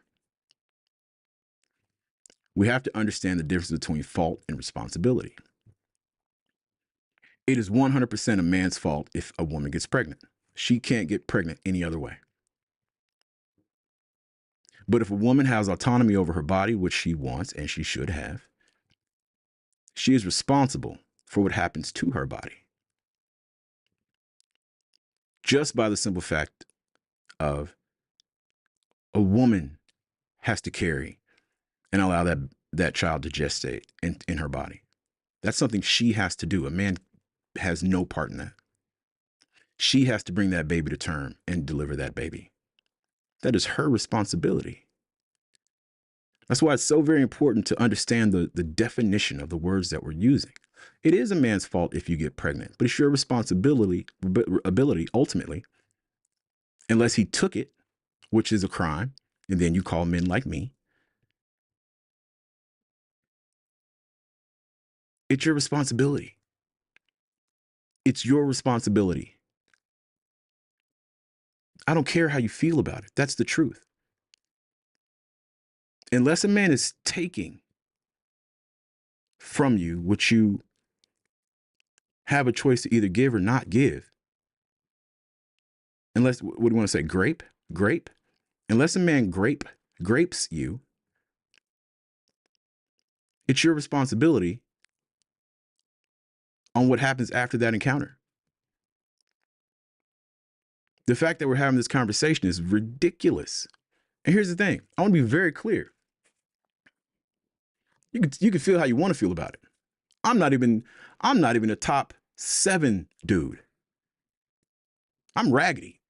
We have to understand the difference between fault and responsibility. It is 100% a man's fault if a woman gets pregnant. She can't get pregnant any other way. But if a woman has autonomy over her body, which she wants and she should have, she is responsible for what happens to her body. Just by the simple fact of a woman has to carry and allow that child to gestate in her body. That's something she has to do. A man has no part in that. She has to bring that baby to term and deliver that baby. That is her responsibility. That's why it's so very important to understand the definition of the words that we're using. It is a man's fault if you get pregnant, but it's your ability ultimately, unless he took it, which is a crime, and then you call men like me. It's your responsibility. It's your responsibility. I don't care how you feel about it. That's the truth. Unless a man is taking from you what you have a choice to either give or not give, unless, what do you want to say, grape? Unless a man grapes you, it's your responsibility on what happens after that encounter. The fact that we're having this conversation is ridiculous. And here's the thing. I want to be very clear. You can feel how you want to feel about it. I'm not even a top 7 dude. I'm raggedy,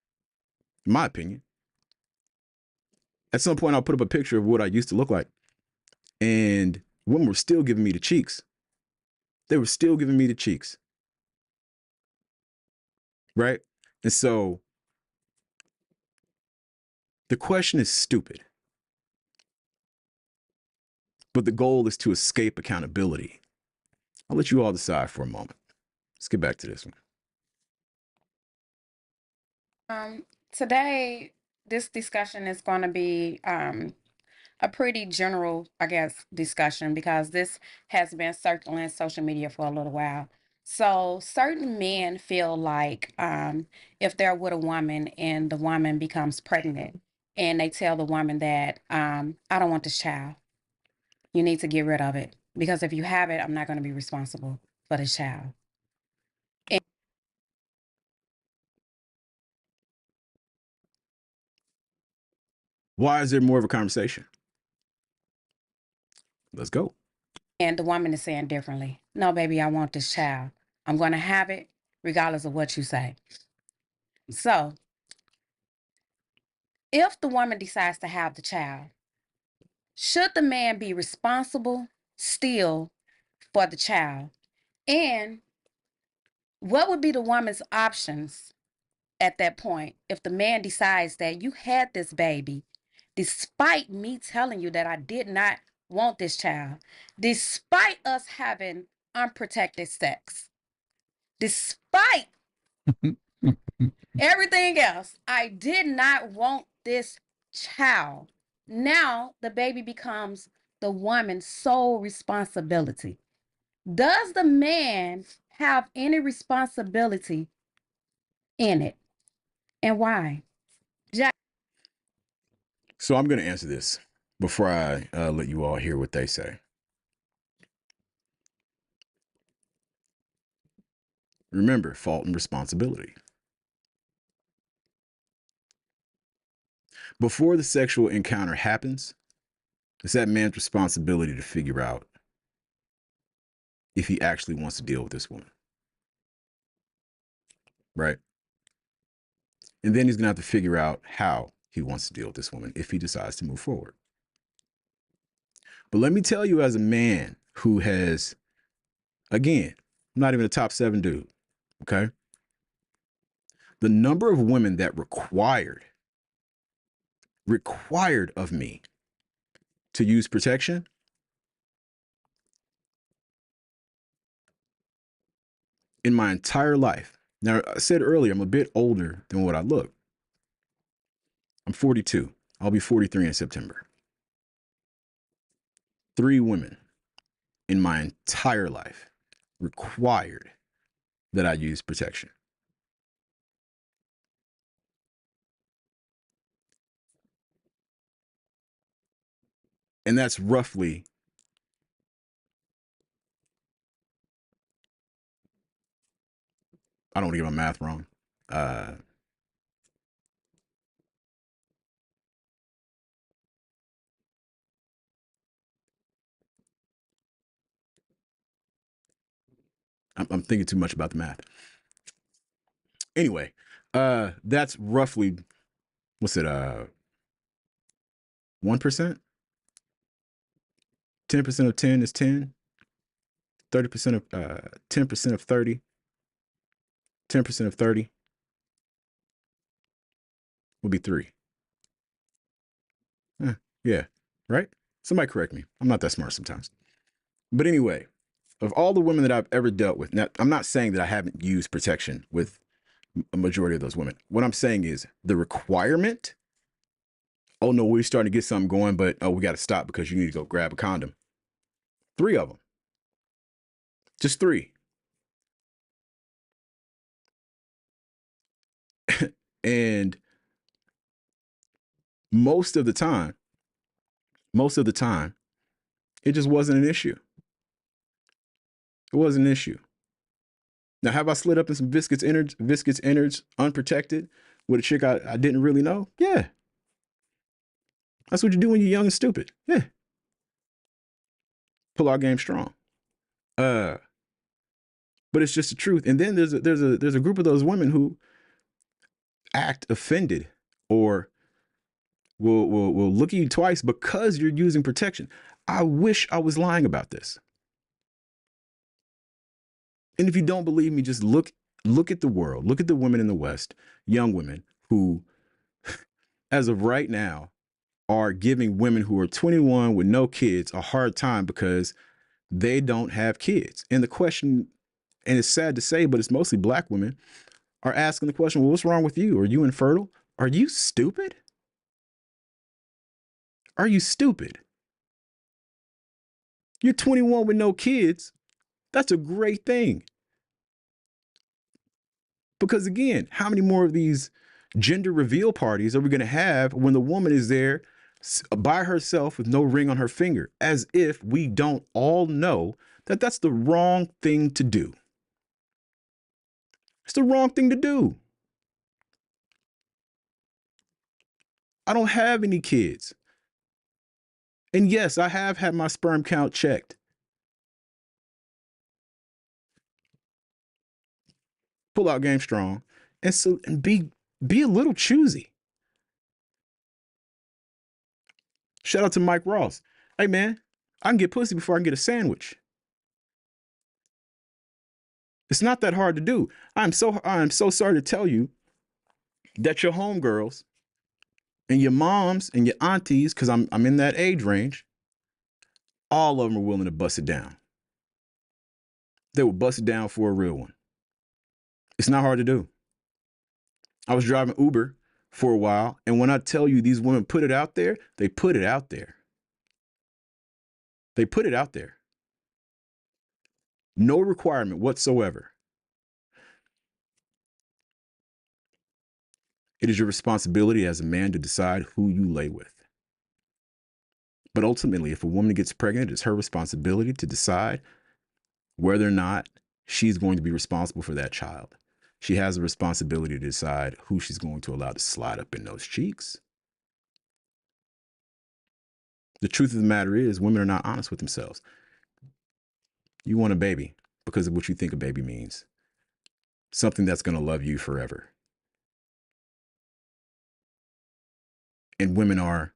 in my opinion. At some point, I'll put up a picture of what I used to look like. And women were still giving me the cheeks. They were still giving me the cheeks. Right? And so the question is stupid. But the goal is to escape accountability. I'll let you all decide for a moment. Let's get back to this one. Today, this discussion is going to be a pretty general, I guess, discussion because this has been circling social media for a little while. So certain men feel like if they're with a woman and the woman becomes pregnant and they tell the woman that I don't want this child, you need to get rid of it because if you have it, I'm not going to be responsible for this child. Why is there more of a conversation? Let's go. And the woman is saying differently. No, baby, I want this child. I'm going to have it regardless of what you say. So if the woman decides to have the child, should the man be responsible still for the child? And what would be the woman's options at that point if the man decides that you had this baby despite me telling you that I did not want this child, despite us having unprotected sex, despite everything else, I did not want this child. Now the baby becomes the woman's sole responsibility. Does the man have any responsibility in it? And why? Jack. So I'm going to answer this before I let you all hear what they say. Remember, fault and responsibility. Before the sexual encounter happens, it's that man's responsibility to figure out if he actually wants to deal with this woman. Right? And then he's going to have to figure out how he wants to deal with this woman if he decides to move forward. But let me tell you, as a man who has, again, I'm not even a top 7 dude, okay? The number of women that required of me to use protection in my entire life. Now, I said earlier, I'm a bit older than what I look. I'm 42. I'll be 43 in September. 3 women in my entire life required that I use protection. And that's roughly, I don't want to get my math wrong. I'm thinking too much about the math. Anyway, that's roughly, what's it, 1%? 10% of 10 is 10. 30% of 10% of 30. 10% of 30 will be 3. Yeah, right? Somebody correct me. I'm not that smart sometimes. But anyway, of all the women that I've ever dealt with, now, I'm not saying that I haven't used protection with a majority of those women. What I'm saying is the requirement, oh no, we're starting to get something going, but oh, we got to stop because you need to go grab a condom. 3 of them. Just 3. And most of the time, it just wasn't an issue. It wasn't an issue. Now, have I slid up in some viscous innards unprotected with a chick I didn't really know? Yeah. That's what you do when you're young and stupid. Yeah. Pull our game strong. But it's just the truth. And then there's a group of those women who act offended or will look at you twice because you're using protection. I wish I was lying about this. And if you don't believe me, just look at the world. Look at the women in the West, young women who, as of right now, are giving women who are 21 with no kids a hard time because they don't have kids. And the question, and it's sad to say, but it's mostly black women, are asking the question, well, what's wrong with you? Are you infertile? Are you stupid? Are you stupid? You're 21 with no kids. That's a great thing. Because again, how many more of these gender reveal parties are we going to have when the woman is there by herself with no ring on her finger, as if we don't all know that that's the wrong thing to do? It's the wrong thing to do. I don't have any kids. And yes, I have had my sperm count checked. Pull out game strong. And be a little choosy. Shout out to Mike Ross. Hey man, I can get pussy before I can get a sandwich. It's not that hard to do. I'm so sorry to tell you that your homegirls and your moms and your aunties, because I'm in that age range, all of them are willing to bust it down. They will bust it down for a real one. It's not hard to do. I was driving Uber for a while, and when I tell you these women put it out there, they put it out there. They put it out there. No requirement whatsoever. It is your responsibility as a man to decide who you lay with. But ultimately, if a woman gets pregnant, it's her responsibility to decide whether or not she's going to be responsible for that child. She has a responsibility to decide who she's going to allow to slide up in those cheeks. The truth of the matter is, women are not honest with themselves. You want a baby because of what you think a baby means. Something that's going to love you forever. And women are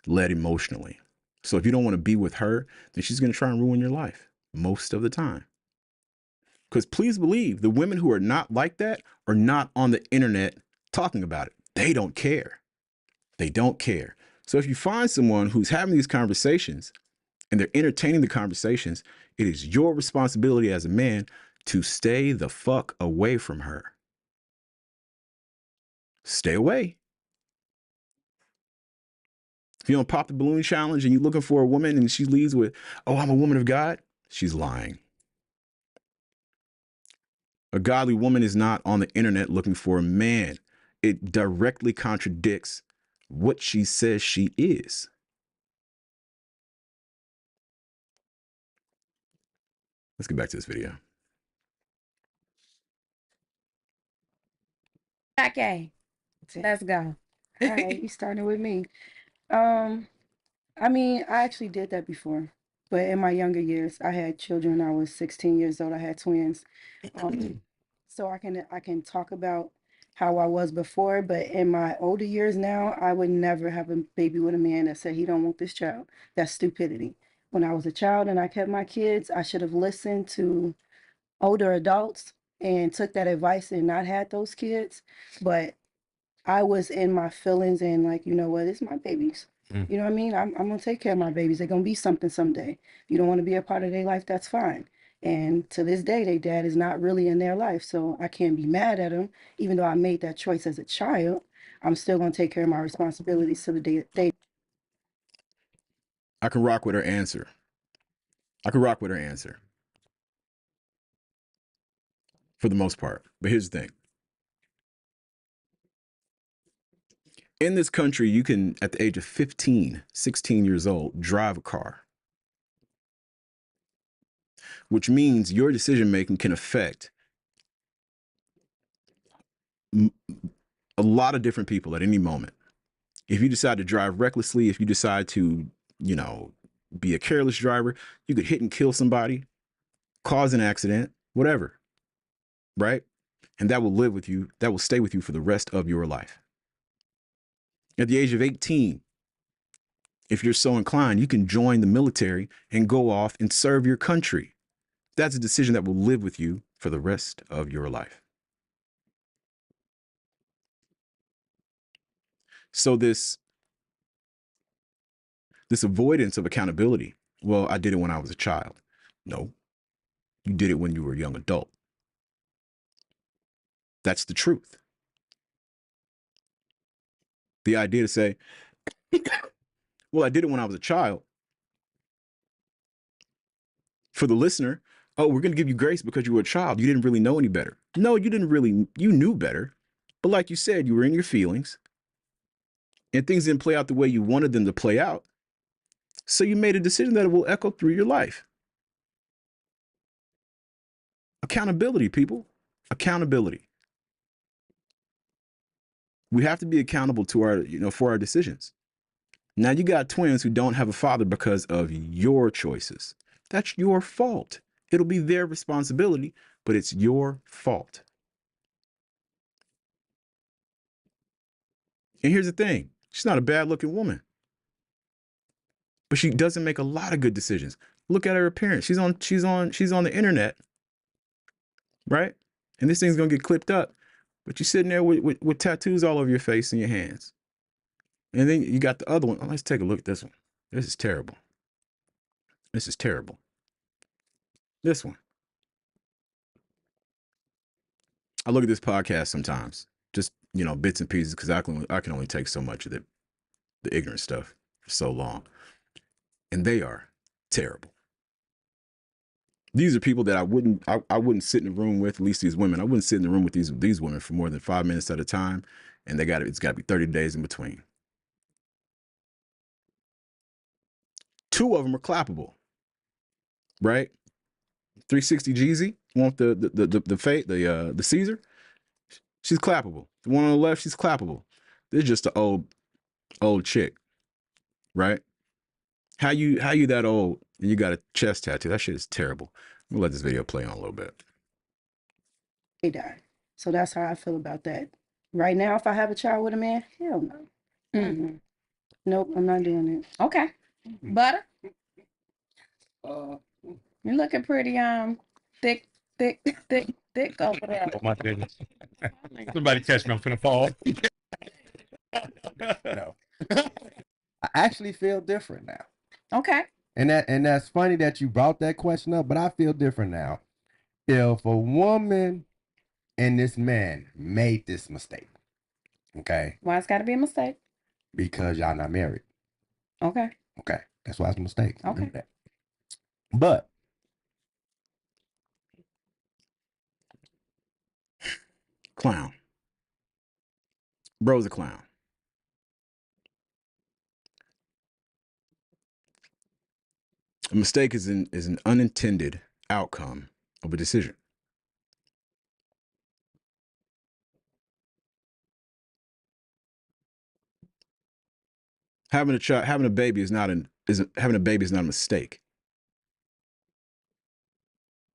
led emotionally. So if you don't want to be with her, then she's going to try and ruin your life most of the time. Because please believe, the women who are not like that are not on the internet talking about it. They don't care. They don't care. So if you find someone who's having these conversations and they're entertaining the conversations, it is your responsibility as a man to stay the fuck away from her. Stay away. If you don't pop the balloon challenge and you're looking for a woman and she leads with, oh, I'm a woman of God, she's lying. A godly woman is not on the internet looking for a man. It directly contradicts what she says she is. Let's get back to this video. Okay, let's go. All right, you starting with me. I mean, I actually did that before, but in my younger years, I had children. I was 16 years old. I had twins. So I can talk about how I was before, but in my older years now, I would never have a baby with a man that said he don't want this child. That's stupidity. When I was a child and I kept my kids, I should have listened to older adults and took that advice and not had those kids. But I was in my feelings and like, you know what, it's my babies. You know what I mean? I'm gonna take care of my babies. They're gonna be something someday. If you don't want to be a part of their life, that's fine. And to this day, their dad is not really in their life. So I can't be mad at them. Even though I made that choice as a child, I'm still gonna take care of my responsibilities to the day they. I can rock with her answer. For the most part. But here's the thing. In this country, you can, at the age of 15, 16 years old, drive a car. Which means your decision making can affect a lot of different people at any moment. If you decide to drive recklessly, if you decide to, you know, be a careless driver, you could hit and kill somebody, cause an accident, whatever, right? And that will live with you, that will stay with you for the rest of your life. At the age of 18, if you're so inclined, you can join the military and go off and serve your country. That's a decision that will live with you for the rest of your life. So this avoidance of accountability, well, I did it when I was a child. No, you did it when you were a young adult. That's the truth. The idea to say, well, I did it when I was a child. For the listener, Oh, we're going to give you grace because you were a child. You didn't really know any better. No, you didn't really, you knew better. But like you said, you were in your feelings and things didn't play out the way you wanted them to play out. So you made a decision that will echo through your life. Accountability, people. Accountability. We have to be accountable to our, for our decisions. Now you got twins who don't have a father because of your choices. That's your fault. It'll be their responsibility, but it's your fault. And here's the thing. She's not a bad looking woman, but she doesn't make a lot of good decisions. Look at her appearance. She's on the internet, right? And this thing's gonna get clipped up, but you're sitting there with tattoos all over your face and your hands. And then you got the other one. Oh, let's take a look at this one. This is terrible. This is terrible. This one. I look at this podcast sometimes, just bits and pieces, because I can only take so much of the ignorant stuff for so long, and they are terrible. These are people that I wouldn't sit in a room with. At least these women, I wouldn't sit in the room with these women for more than 5 minutes at a time, and it's got to be 30 days in between. 2 of them are clappable, right? 360 Jeezy, want the Caesar. She's clappable. The one on the left, she's clappable. This is just an old chick, right? How you that old and you got a chest tattoo? That shit is terrible. We'll let this video play on a little bit. They die. So that's how I feel about that. Right now, if I have a child with a man, hell no. Mm-mm. Nope, I'm not doing it. Okay. Butter? You're looking pretty thick over there. Oh my goodness. Somebody catch me, I'm finna fall. No. I actually feel different now. Okay. And that's funny that you brought that question up, but I feel different now. If a woman and this man made this mistake, okay? Why it's got to be a mistake? Because y'all not married. Okay. Okay. That's why it's a mistake. Okay. Remember that. But Clown. Bro's a clown. A mistake is an unintended outcome of a decision. Having a baby is not a mistake.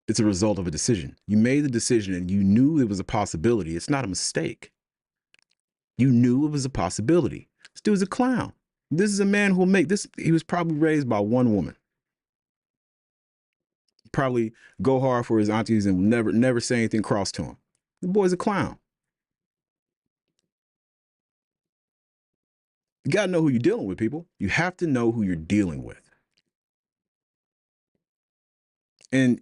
It's a result of a decision. You made the decision and you knew it was a possibility. It's not a mistake. You knew it was a possibility. This dude's a clown. This is a man who will make this. He was probably raised by one woman. Probably go hard for his aunties and never say anything cross to him. The boy's a clown. You got to know who you're dealing with, people. You have to know who you're dealing with. And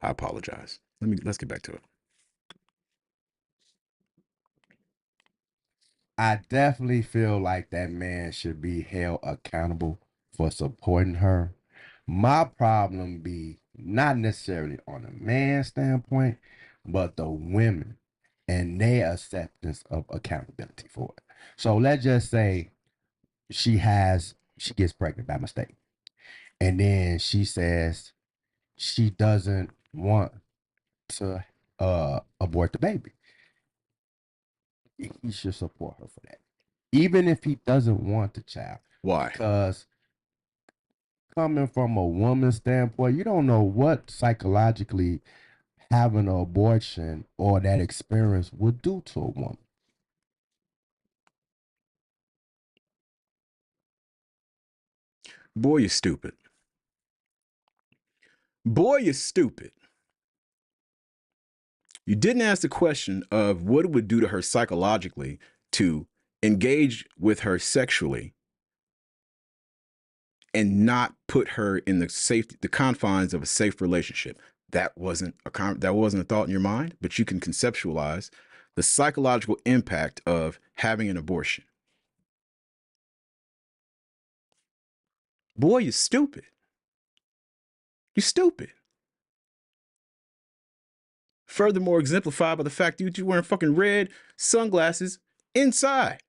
I apologize. Let's get back to it. I definitely feel like that man should be held accountable for supporting her. My problem be not necessarily on a man's standpoint, but the women and their acceptance of accountability for it. So let's just say she gets pregnant by mistake. And then she says she doesn't want to abort the baby. He should support her for that. Even if he doesn't want the child. Why? Because coming from a woman's standpoint, you don't know what psychologically having an abortion or that experience would do to a woman. Boy, you're stupid. Boy, you're stupid. You didn't ask the question of what it would do to her psychologically to engage with her sexually and not put her in the confines of a safe relationship. That wasn't a thought in your mind, but you can conceptualize the psychological impact of having an abortion. Boy, you're stupid. You're stupid. Furthermore, exemplified by the fact that you're wearing fucking red sunglasses inside.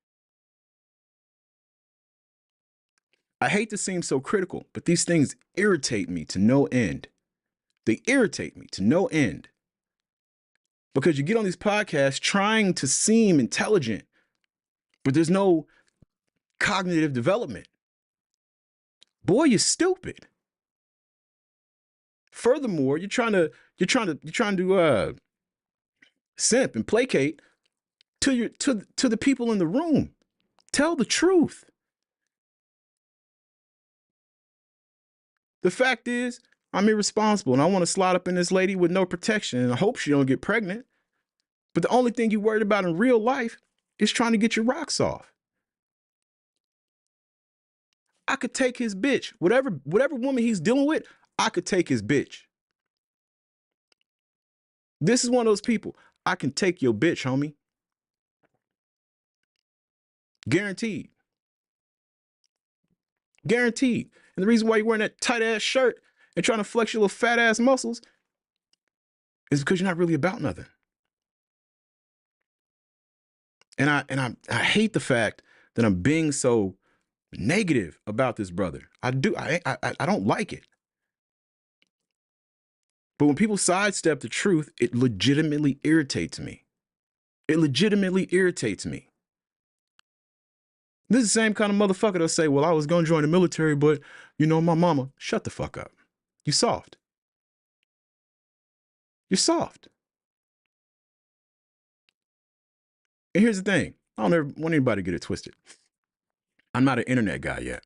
I hate to seem so critical, but these things irritate me to no end. They irritate me to no end. Because you get on these podcasts trying to seem intelligent, but there's no cognitive development. Boy, you're stupid. Furthermore, you're trying to simp and placate to the people in the room. Tell the truth. The fact is, I'm irresponsible and I want to slide up in this lady with no protection and I hope she don't get pregnant. But the only thing you worried about in real life is trying to get your rocks off. I could take his bitch. Whatever woman he's dealing with, I could take his bitch. This is one of those people. I can take your bitch, homie. Guaranteed. Guaranteed. And the reason why you're wearing that tight ass shirt and trying to flex your little fat ass muscles is because you're not really about nothing. And I hate the fact that I'm being so negative about this brother. I don't like it. But when people sidestep the truth, it legitimately irritates me. It legitimately irritates me. This is the same kind of motherfucker that'll say, well, I was going to join the military, but, you know, my mama. Shut the fuck up. You soft. You're soft. And here's the thing. I don't ever want anybody to get it twisted. I'm not an internet guy yet.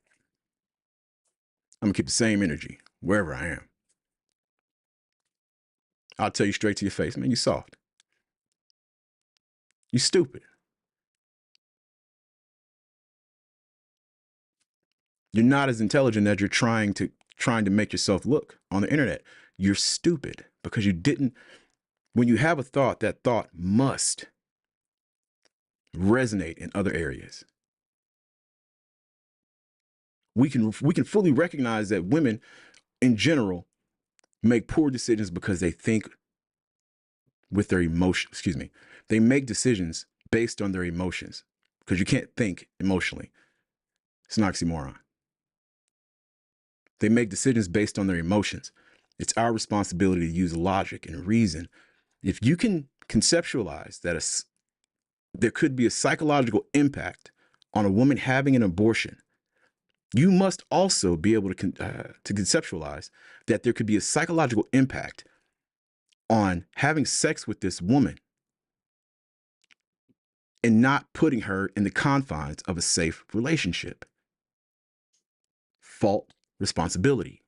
I'm going to keep the same energy wherever I am. I'll tell you straight to your face, man, you soft. You stupid. You're not as intelligent as you're trying to make yourself look on the internet. You're stupid because you didn't. When you have a thought, that thought must resonate in other areas. We can fully recognize that women in general make poor decisions because they think with their emotions. Excuse me. They make decisions based on their emotions because you can't think emotionally. It's an oxymoron. They make decisions based on their emotions. It's our responsibility to use logic and reason. If you can conceptualize that there could be a psychological impact on a woman having an abortion, you must also be able to conceptualize that there could be a psychological impact on having sex with this woman and not putting her in the confines of a safe relationship. Fault, responsibility.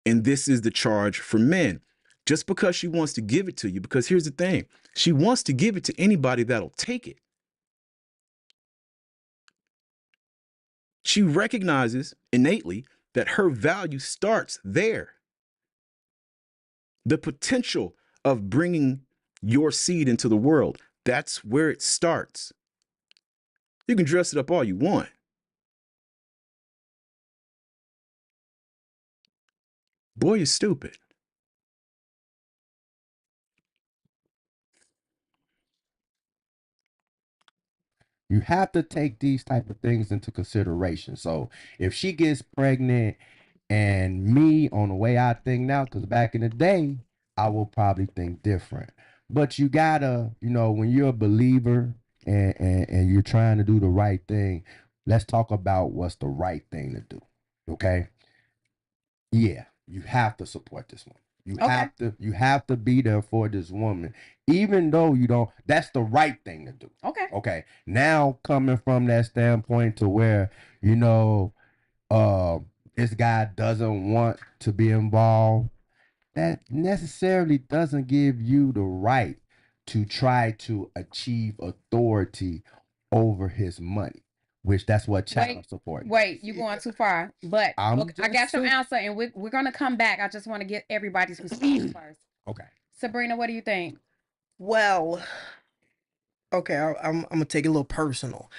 And this is the charge for men. Just because she wants to give it to you, because here's the thing, she wants to give it to anybody that'll take it. She recognizes innately that her value starts there. The potential of bringing your seed into the world, that's where it starts. You can dress it up all you want. Boy, you're stupid. You have to take these type of things into consideration. So if she gets pregnant and me on the way I think now, because back in the day, I will probably think different. But you gotta, you know, when you're a believer and you're trying to do the right thing, let's talk about what's the right thing to do. Okay. Yeah, you have to support this one. You have to be there for this woman, even though you don't. That's the right thing to do. Okay. Okay. Now coming from that standpoint to where, you know, this guy doesn't want to be involved, that necessarily doesn't give you the right to try to achieve authority over his money, which that's what child support is. Wait, you're going too far. But I'm I got your answer, and we're going to come back. I just want to get everybody's response first. Okay. Sabrina, what do you think? Well, okay, I'm gonna take it a little personal.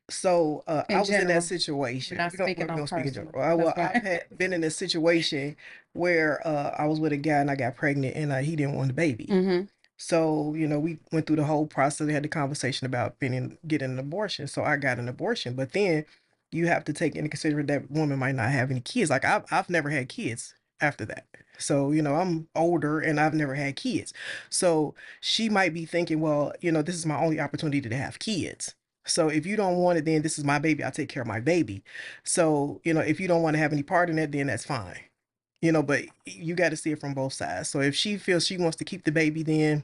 So In I was in general. that situation. We're not We don't- speaking we on don't speak in personal. general. Well, That's I've right. been in a situation where I was with a guy and I got pregnant and he didn't want a baby. Mm-hmm. So, you know, we went through the whole process. We had the conversation about getting an abortion. So I got an abortion. But then you have to take into consideration that woman might not have any kids. Like I've never had kids after that. So, you know, I'm older and I've never had kids. So she might be thinking, well, you know, this is my only opportunity to have kids. So if you don't want it, then this is my baby. I'll take care of my baby. So, you know, if you don't want to have any part in it, then that's fine. You know, but you got to see it from both sides. So if she feels she wants to keep the baby, then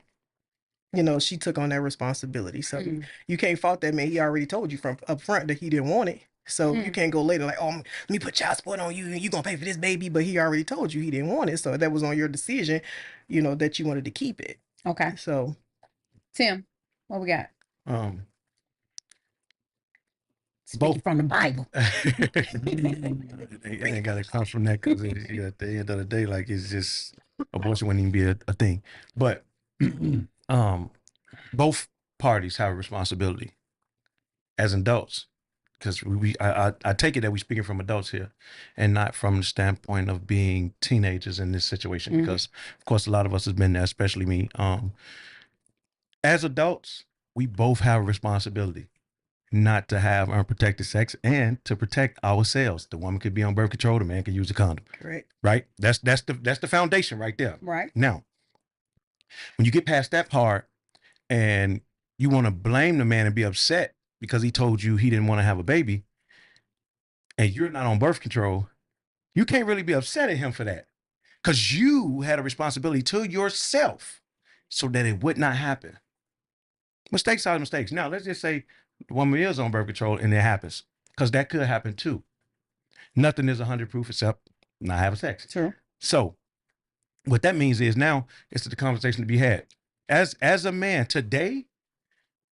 you know, she took on that responsibility. So you can't fault that man. He already told you from up front that he didn't want it. So you can't go later like, oh, let me put child support on you and you gonna pay for this baby. But he already told you he didn't want it. So that was on your decision, you know, that you wanted to keep it. Okay. So Tim, what we got? Speaking from the Bible. It ain't got to come from that because at the end of the day, like it's just abortion wouldn't even be a thing. But both parties have a responsibility as adults because I take it that we're speaking from adults here and not from the standpoint of being teenagers in this situation because of course a lot of us has been there, especially me. As adults, we both have a responsibility not to have unprotected sex and to protect ourselves. The woman could be on birth control, the man could use a condom. correct. Right? That's the foundation right there. Right. Now, when you get past that part and you want to blame the man and be upset because he told you he didn't want to have a baby and you're not on birth control, you can't really be upset at him for that because you had a responsibility to yourself so that it would not happen. Mistakes are mistakes. Now, let's just say the woman is on birth control and it happens because that could happen too. Nothing is 100 proof except not having sex. True. So what that means is now it's the conversation to be had. As a man today,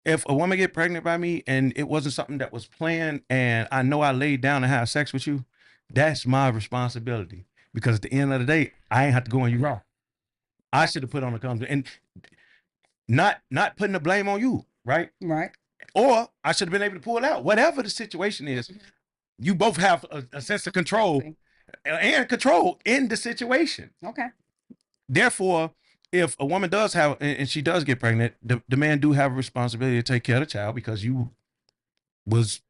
if a woman get pregnant by me and it wasn't something that was planned and I know I laid down to have sex with you, that's my responsibility. Because at the end of the day, I ain't have to go on you raw. I should have put on a condom and not putting the blame on you, right? Right. Or I should have been able to pull it out. Whatever the situation is, you both have a sense of control and control in the situation. Okay. Therefore, if a woman does have, and she does get pregnant, the man do have a responsibility to take care of the child because you was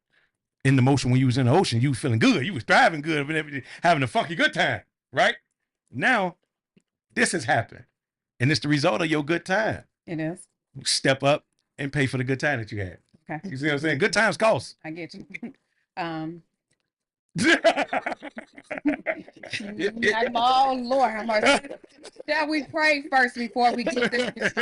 in the motion when you was in the ocean. You was feeling good. You was thriving good and everything, having a funky good time, right? Now, this has happened. And it's the result of your good time. It is. Step up and pay for the good time that you had. Okay. You see what I'm saying? Good times cost. I get you. Oh Lord, how much? Shall we pray first before we get this?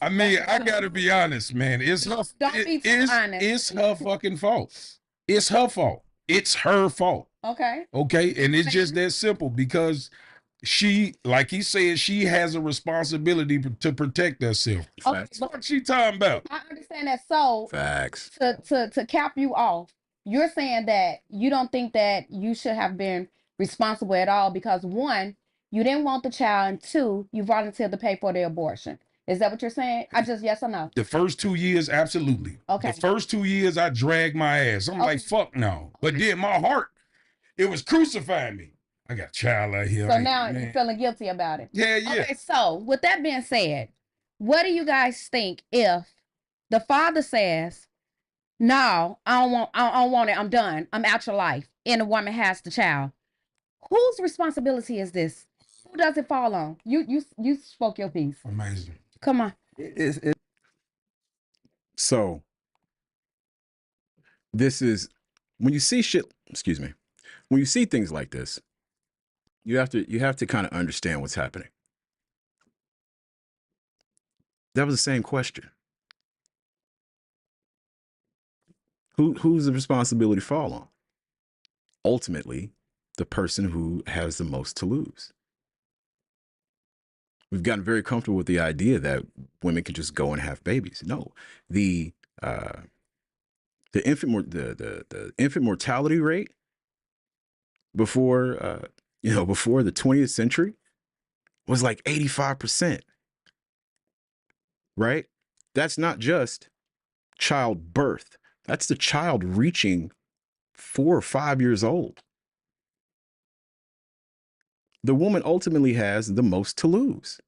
I mean, I gotta be honest, man. It's her. Don't be too honest. It's her fucking fault. It's her fault. It's her fault. Okay. Okay, and it's just that simple because she, like he said, she has a responsibility to protect herself. Okay, What she talking about? I understand that. So Facts. to cap you off, you're saying that you don't think that you should have been responsible at all because one, you didn't want the child, and two, you volunteered to pay for the abortion. Is that what you're saying? I just yes or no? The first 2 years, absolutely. Okay. The first 2 years, I dragged my ass. I'm like, fuck no. But then my heart, it was crucifying me. I got a child out here. So now you're feeling guilty about it. Yeah. Okay, so with that being said, what do you guys think if the father says, no, I don't want it, I'm done, I'm out your life, and the woman has the child? Whose responsibility is this? Who does it fall on? You spoke your piece. Amazing. Come on. So this is when you see shit, excuse me, when you see things like this, you have to kind of understand what's happening. That was the same question. Who's the responsibility fall on? Ultimately, the person who has the most to lose. We've gotten very comfortable with the idea that women can just go and have babies. No, the infant mortality rate before the 20th century was like 85%. Right? That's not just childbirth. That's the child reaching 4 or 5 years old. The woman ultimately has the most to lose,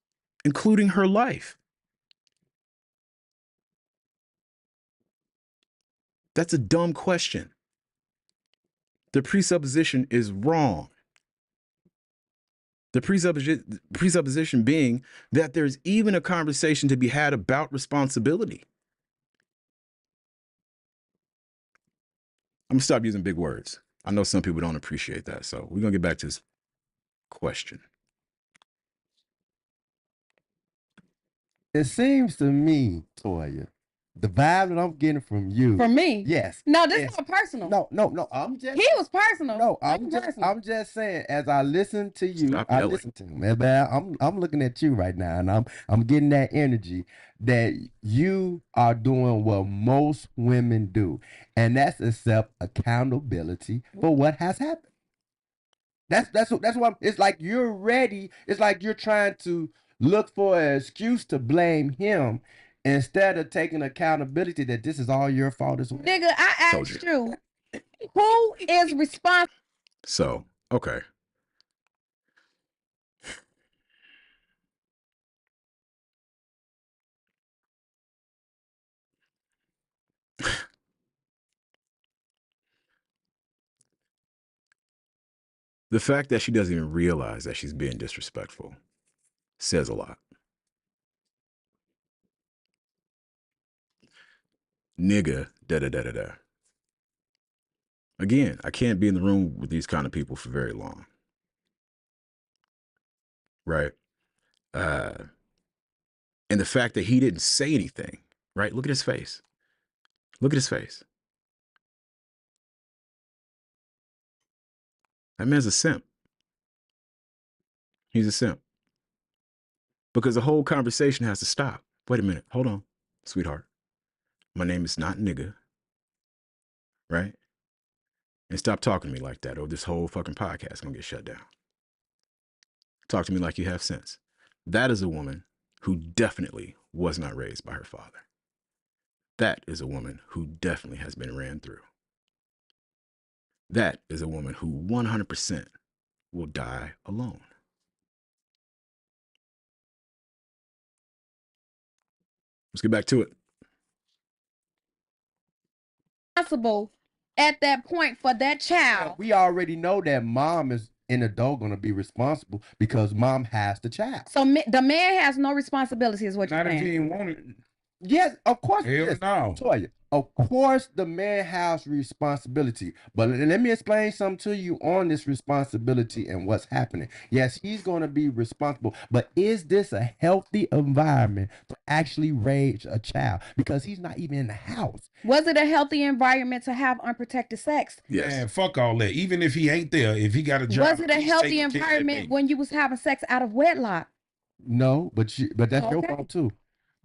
including her life. That's a dumb question. The presupposition is wrong. The presupposition being that there's even a conversation to be had about responsibility. I'm gonna stop using big words. I know some people don't appreciate that. So we're gonna get back to this question. It seems to me, Toya, the vibe that I'm getting from you. From me? Yes. No, this It's- is not personal. No. I'm just. He was personal. No, I'm I'm just saying. As I listen to you, Stop I yelling. listen to him. Man, I'm looking at you right now, and I'm getting that energy that you are doing what most women do, and that's accept accountability for what has happened. That's what it's like. You're ready. It's like you're trying to look for an excuse to blame him instead of taking accountability that this is all your fault as well. Nigga, I Told asked you, who is responsible? So, okay. The fact that she doesn't even realize that she's being disrespectful says a lot. Nigga, da-da-da-da-da. Again, I can't be in the room with these kind of people for very long. Right? And the fact that he didn't say anything, right? Look at his face. Look at his face. That man's a simp. He's a simp. Because the whole conversation has to stop. Wait a minute. Hold on, sweetheart. My name is not nigga. Right? And stop talking to me like that, or this whole fucking podcast is gonna get shut down. Talk to me like you have sense. That is a woman who definitely was not raised by her father. That is a woman who definitely has been ran through. That is a woman who 100% will die alone. Let's get back to it. Responsible at that point for that child. We already know that mom is in the door going to be responsible because mom has the child. So the man has no responsibility, is what you're Not if he saying. ain't want it. Yes, of course. Hell yes. no. Toya, of course the man has responsibility. But let me explain something to you on this responsibility and what's happening. Yes, he's going to be responsible. But is this a healthy environment to actually raise a child? Because he's not even in the house. Was it a healthy environment to have unprotected sex? Yes. Man, fuck all that. Even if he ain't there, if he got a job. Was it a he's healthy taking care of that environment baby. when you was having sex out of wedlock? No, but that's your Okay. fault too.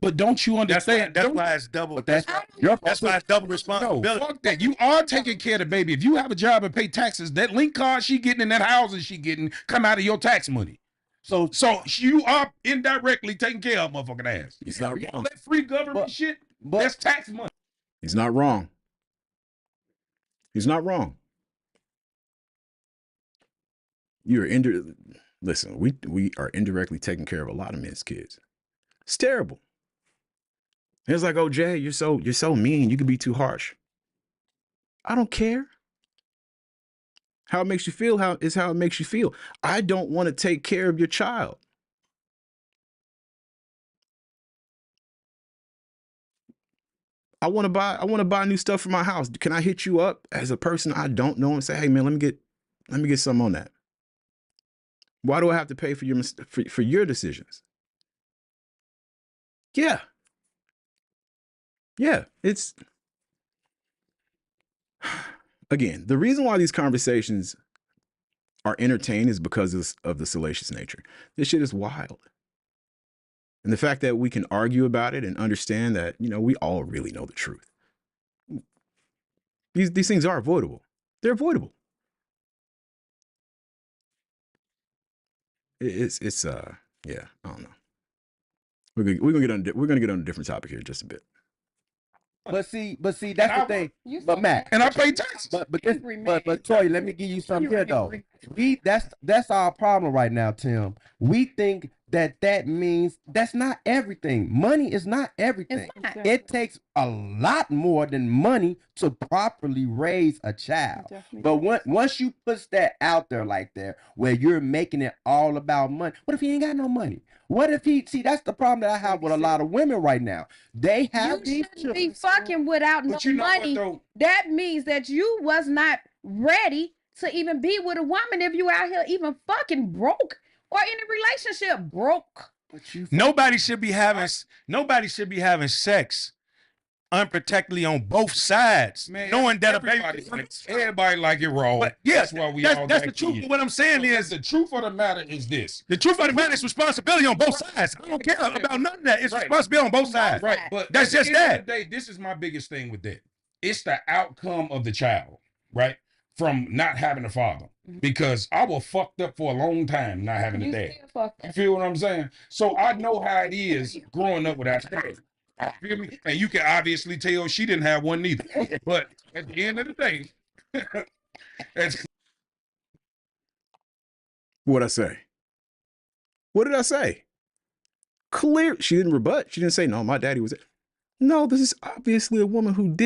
But don't you understand? That's why it's double. But that's your your That's fault. why it's double No, responsibility. fuck that. You are taking care of the baby. If you have a job and pay taxes, that link card she getting and that housing she getting come out of your tax money. So you are indirectly taking care of motherfucking ass. He's not You know wrong. that free government shit? That's tax money. He's not wrong. He's not wrong. Listen, we are indirectly taking care of a lot of men's kids. It's terrible. And it's like, oh Jay, you're so mean. You can be too harsh. I don't care. How it makes you feel is how it makes you feel. I don't want to take care of your child. I want to buy new stuff for my house. Can I hit you up as a person I don't know and say, hey man, let me get some on that? Why do I have to pay for your decisions? Yeah. Yeah, it's again, the reason why these conversations are entertained is because of the salacious nature. This shit is wild. And the fact that we can argue about it and understand that, we all really know the truth. These things are avoidable. They're avoidable. Yeah, I don't know. We're gonna get on a different topic here in just a bit. But see, that's the thing. But Matt, and I pay taxes. But Toy, let me give you something here though. That's our problem right now, Tim. We think that means that's not everything. Money is not everything. It's not. It takes a lot more than money to properly raise a child. But once you put that out there like that, where you're making it all about money, what if he ain't got no money? What if he see? That's the problem that I have with a lot of women right now. They have You these shouldn't be fucking without no you know what, money. though? That means that you was not ready to even be with a woman if you out here even fucking broke or in a relationship broke. Nobody should be having sex unprotectedly on both sides, knowing that everybody like it raw. But yeah, that's why that's the truth. But what I'm saying is the truth of the matter is this: the truth of the matter is responsibility on both sides. I don't care about none of that. It's responsibility on both sides. Right, but that's just that. This is my biggest thing with that. It's the outcome of the child, right? From not having a father. Because I was fucked up for a long time not having a dad. You feel what I'm saying? So I know how it is growing up without a dad. You feel me? And you can obviously tell she didn't have one neither. But at the end of the day, What'd I say? What did I say? Clear. She didn't rebut. She didn't say, no, my daddy was it. No, this is obviously a woman who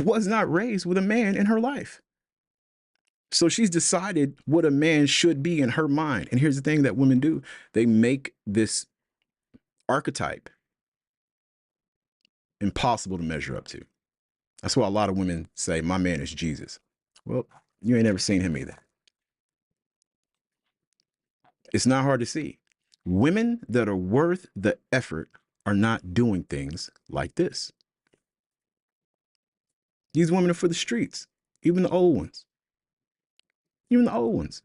was not raised with a man in her life. So she's decided what a man should be in her mind. And here's the thing that women do. They make this archetype impossible to measure up to. That's why a lot of women say, my man is Jesus. Well, you ain't never seen him either. It's not hard to see. Women that are worth the effort are not doing things like this. These women are for the streets, even the old ones. Even the old ones.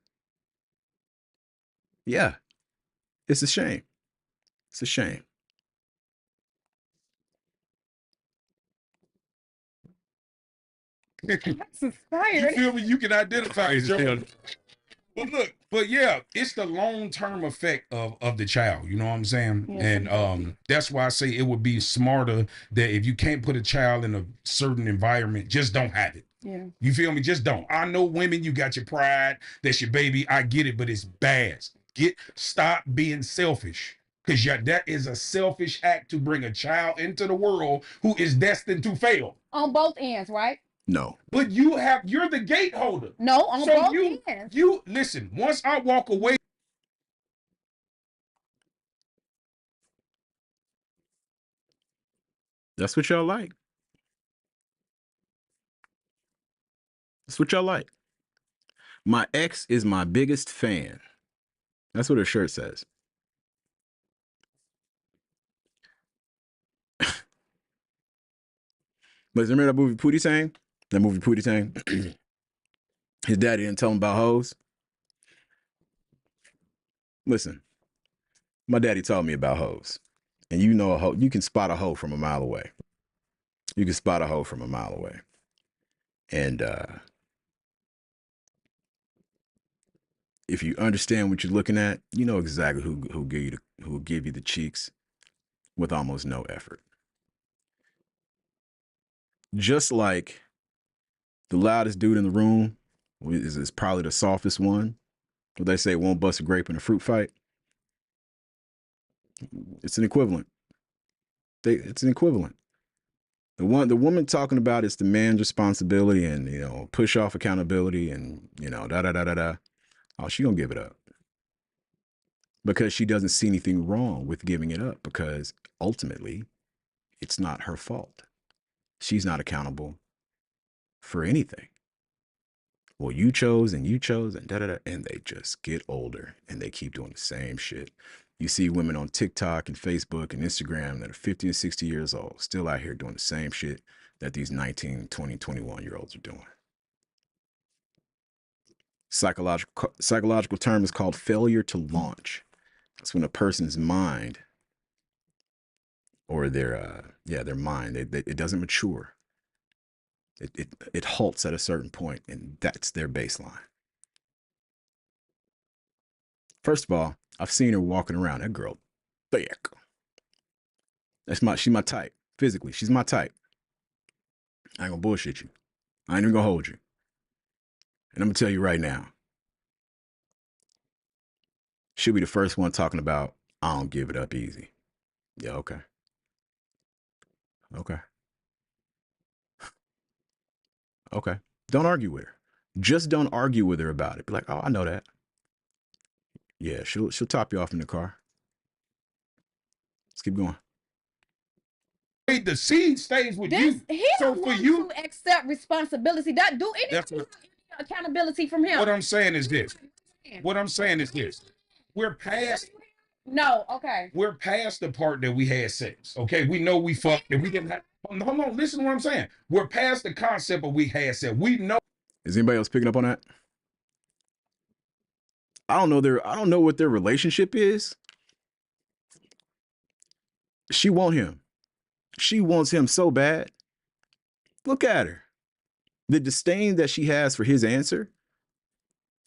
Yeah, it's a shame. It's a shame. That's inspired. you feel me? You can identify yourself. But look, but yeah, it's the long-term effect of the child, you know what I'm saying? Yeah. And that's why I say it would be smarter that if you can't put a child in a certain environment, just don't have it. Yeah. You feel me? Just don't. I know women, you got your pride, that's your baby. I get it, but it's bad. Stop being selfish. Because that is a selfish act to bring a child into the world who is destined to fail. On both ends, right? No. But you're the gate holder. No, on both ends. You listen, once I walk away. That's what y'all like. That's what y'all like. My ex is my biggest fan. That's what her shirt says. But remember that movie Pootie Tang? That movie Pootie Tang? His daddy didn't tell him about hoes. Listen, my daddy told me about hoes. And you know a hoe, you can spot a hoe from a mile away. You can spot a hoe from a mile away. And if you understand what you're looking at, you know exactly who will give you the cheeks with almost no effort. Just like the loudest dude in the room is probably the softest one. What they say won't bust a grape in a fruit fight. It's an equivalent. It's an equivalent. The woman talking about is the man's responsibility and, you know, push off accountability and, you know, Oh, she gonna give it up. Because she doesn't see anything wrong with giving it up, because ultimately it's not her fault. She's not accountable for anything. Well, you chose and and they just get older and they keep doing the same shit. You see women on TikTok and Facebook and Instagram that are 50 and 60 years old, still out here doing the same shit that these 19, 20, 21-year-olds are doing. Psychological term is called failure to launch. That's when a person's mind or their mind, it doesn't mature. It halts at a certain point, and that's their baseline. First of all, I've seen her walking around. That girl, thick. She's my type. Physically, she's my type. I ain't gonna bullshit you. I ain't even gonna hold you. And I'm gonna tell you right now, she'll be the first one talking about, I don't give it up easy. Yeah, okay. Okay. Okay. Don't argue with her. Just don't argue with her about it. Be like, oh, I know that. Yeah, she'll top you off in the car. Let's keep going. The seed stays with you. He So don't for want you, to accept responsibility. That do That's any what- accountability from him. what I'm saying is this. What I'm saying is this. We're past No, okay. we're past the part that we had sex. Okay, we know we fucked and we didn't have. Hold on, listen to what I'm saying. We're past the concept of we had sex. We know. Is anybody else picking up on that? I don't know what their relationship is. She want him. She wants him so bad. Look at her. The disdain that she has for his answer.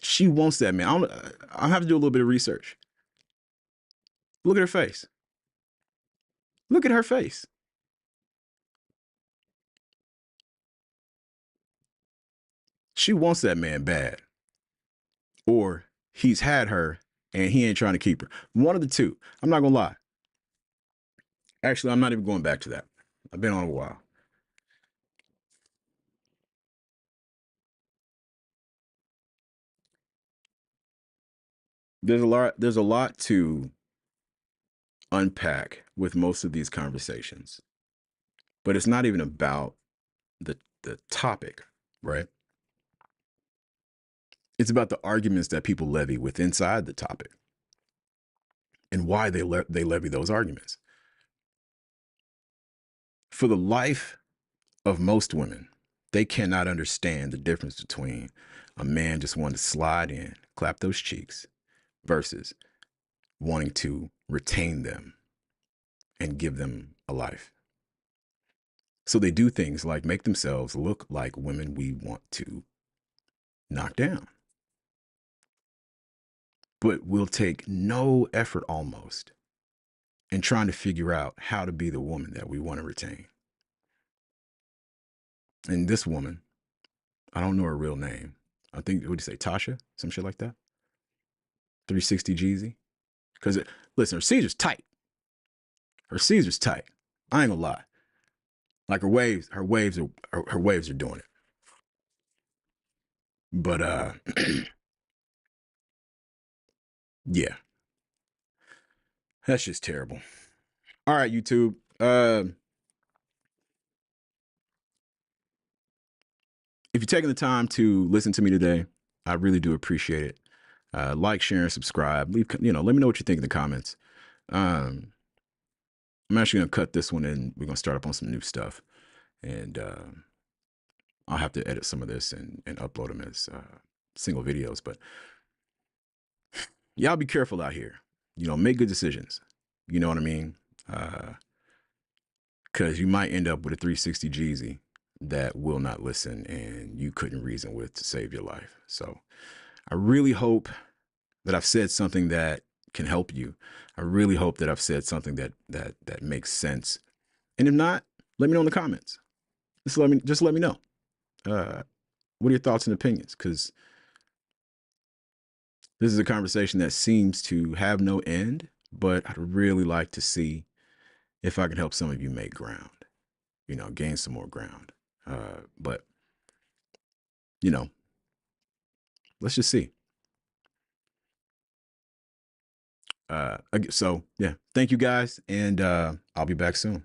She wants that man. I'll have to do a little bit of research. Look at her face. Look at her face. She wants that man bad. Or he's had her and he ain't trying to keep her. One of the two. I'm not gonna lie. Actually, I'm not even going back to that. I've been on a while. There's a lot to unpack with most of these conversations. But it's not even about the topic, right? It's about the arguments that people levy with inside the topic and why they levy those arguments. For the life of most women, they cannot understand the difference between a man just wanting to slide in, clap those cheeks, versus wanting to retain them and give them a life. So they do things like make themselves look like women we want to knock down. But we'll take no effort almost in trying to figure out how to be the woman that we want to retain. And this woman, I don't know her real name. I think, what do you say, Tasha? Some shit like that? 360 Jeezy? Because, listen, her Caesar's tight. Her Caesar's tight. I ain't gonna lie. Like her waves are doing it. But yeah. That's just terrible. All right, YouTube. If you're taking the time to listen to me today, I really do appreciate it. Like, share, and subscribe. Leave, let me know what you think in the comments. I'm actually gonna cut this one and we're gonna start up on some new stuff. And I'll have to edit some of this and upload them as single videos. But y'all be careful out here. Make good decisions. You know what I mean? Because you might end up with a 360 Jeezy that will not listen and you couldn't reason with to save your life. So I really hope that I've said something that can help you. I really hope that I've said something that makes sense. And if not, let me know in the comments. Just let me know. What are your thoughts and opinions? Because this is a conversation that seems to have no end, but I'd really like to see if I can help some of you make ground, gain some more ground. But, let's just see. So yeah, thank you guys. And I'll be back soon.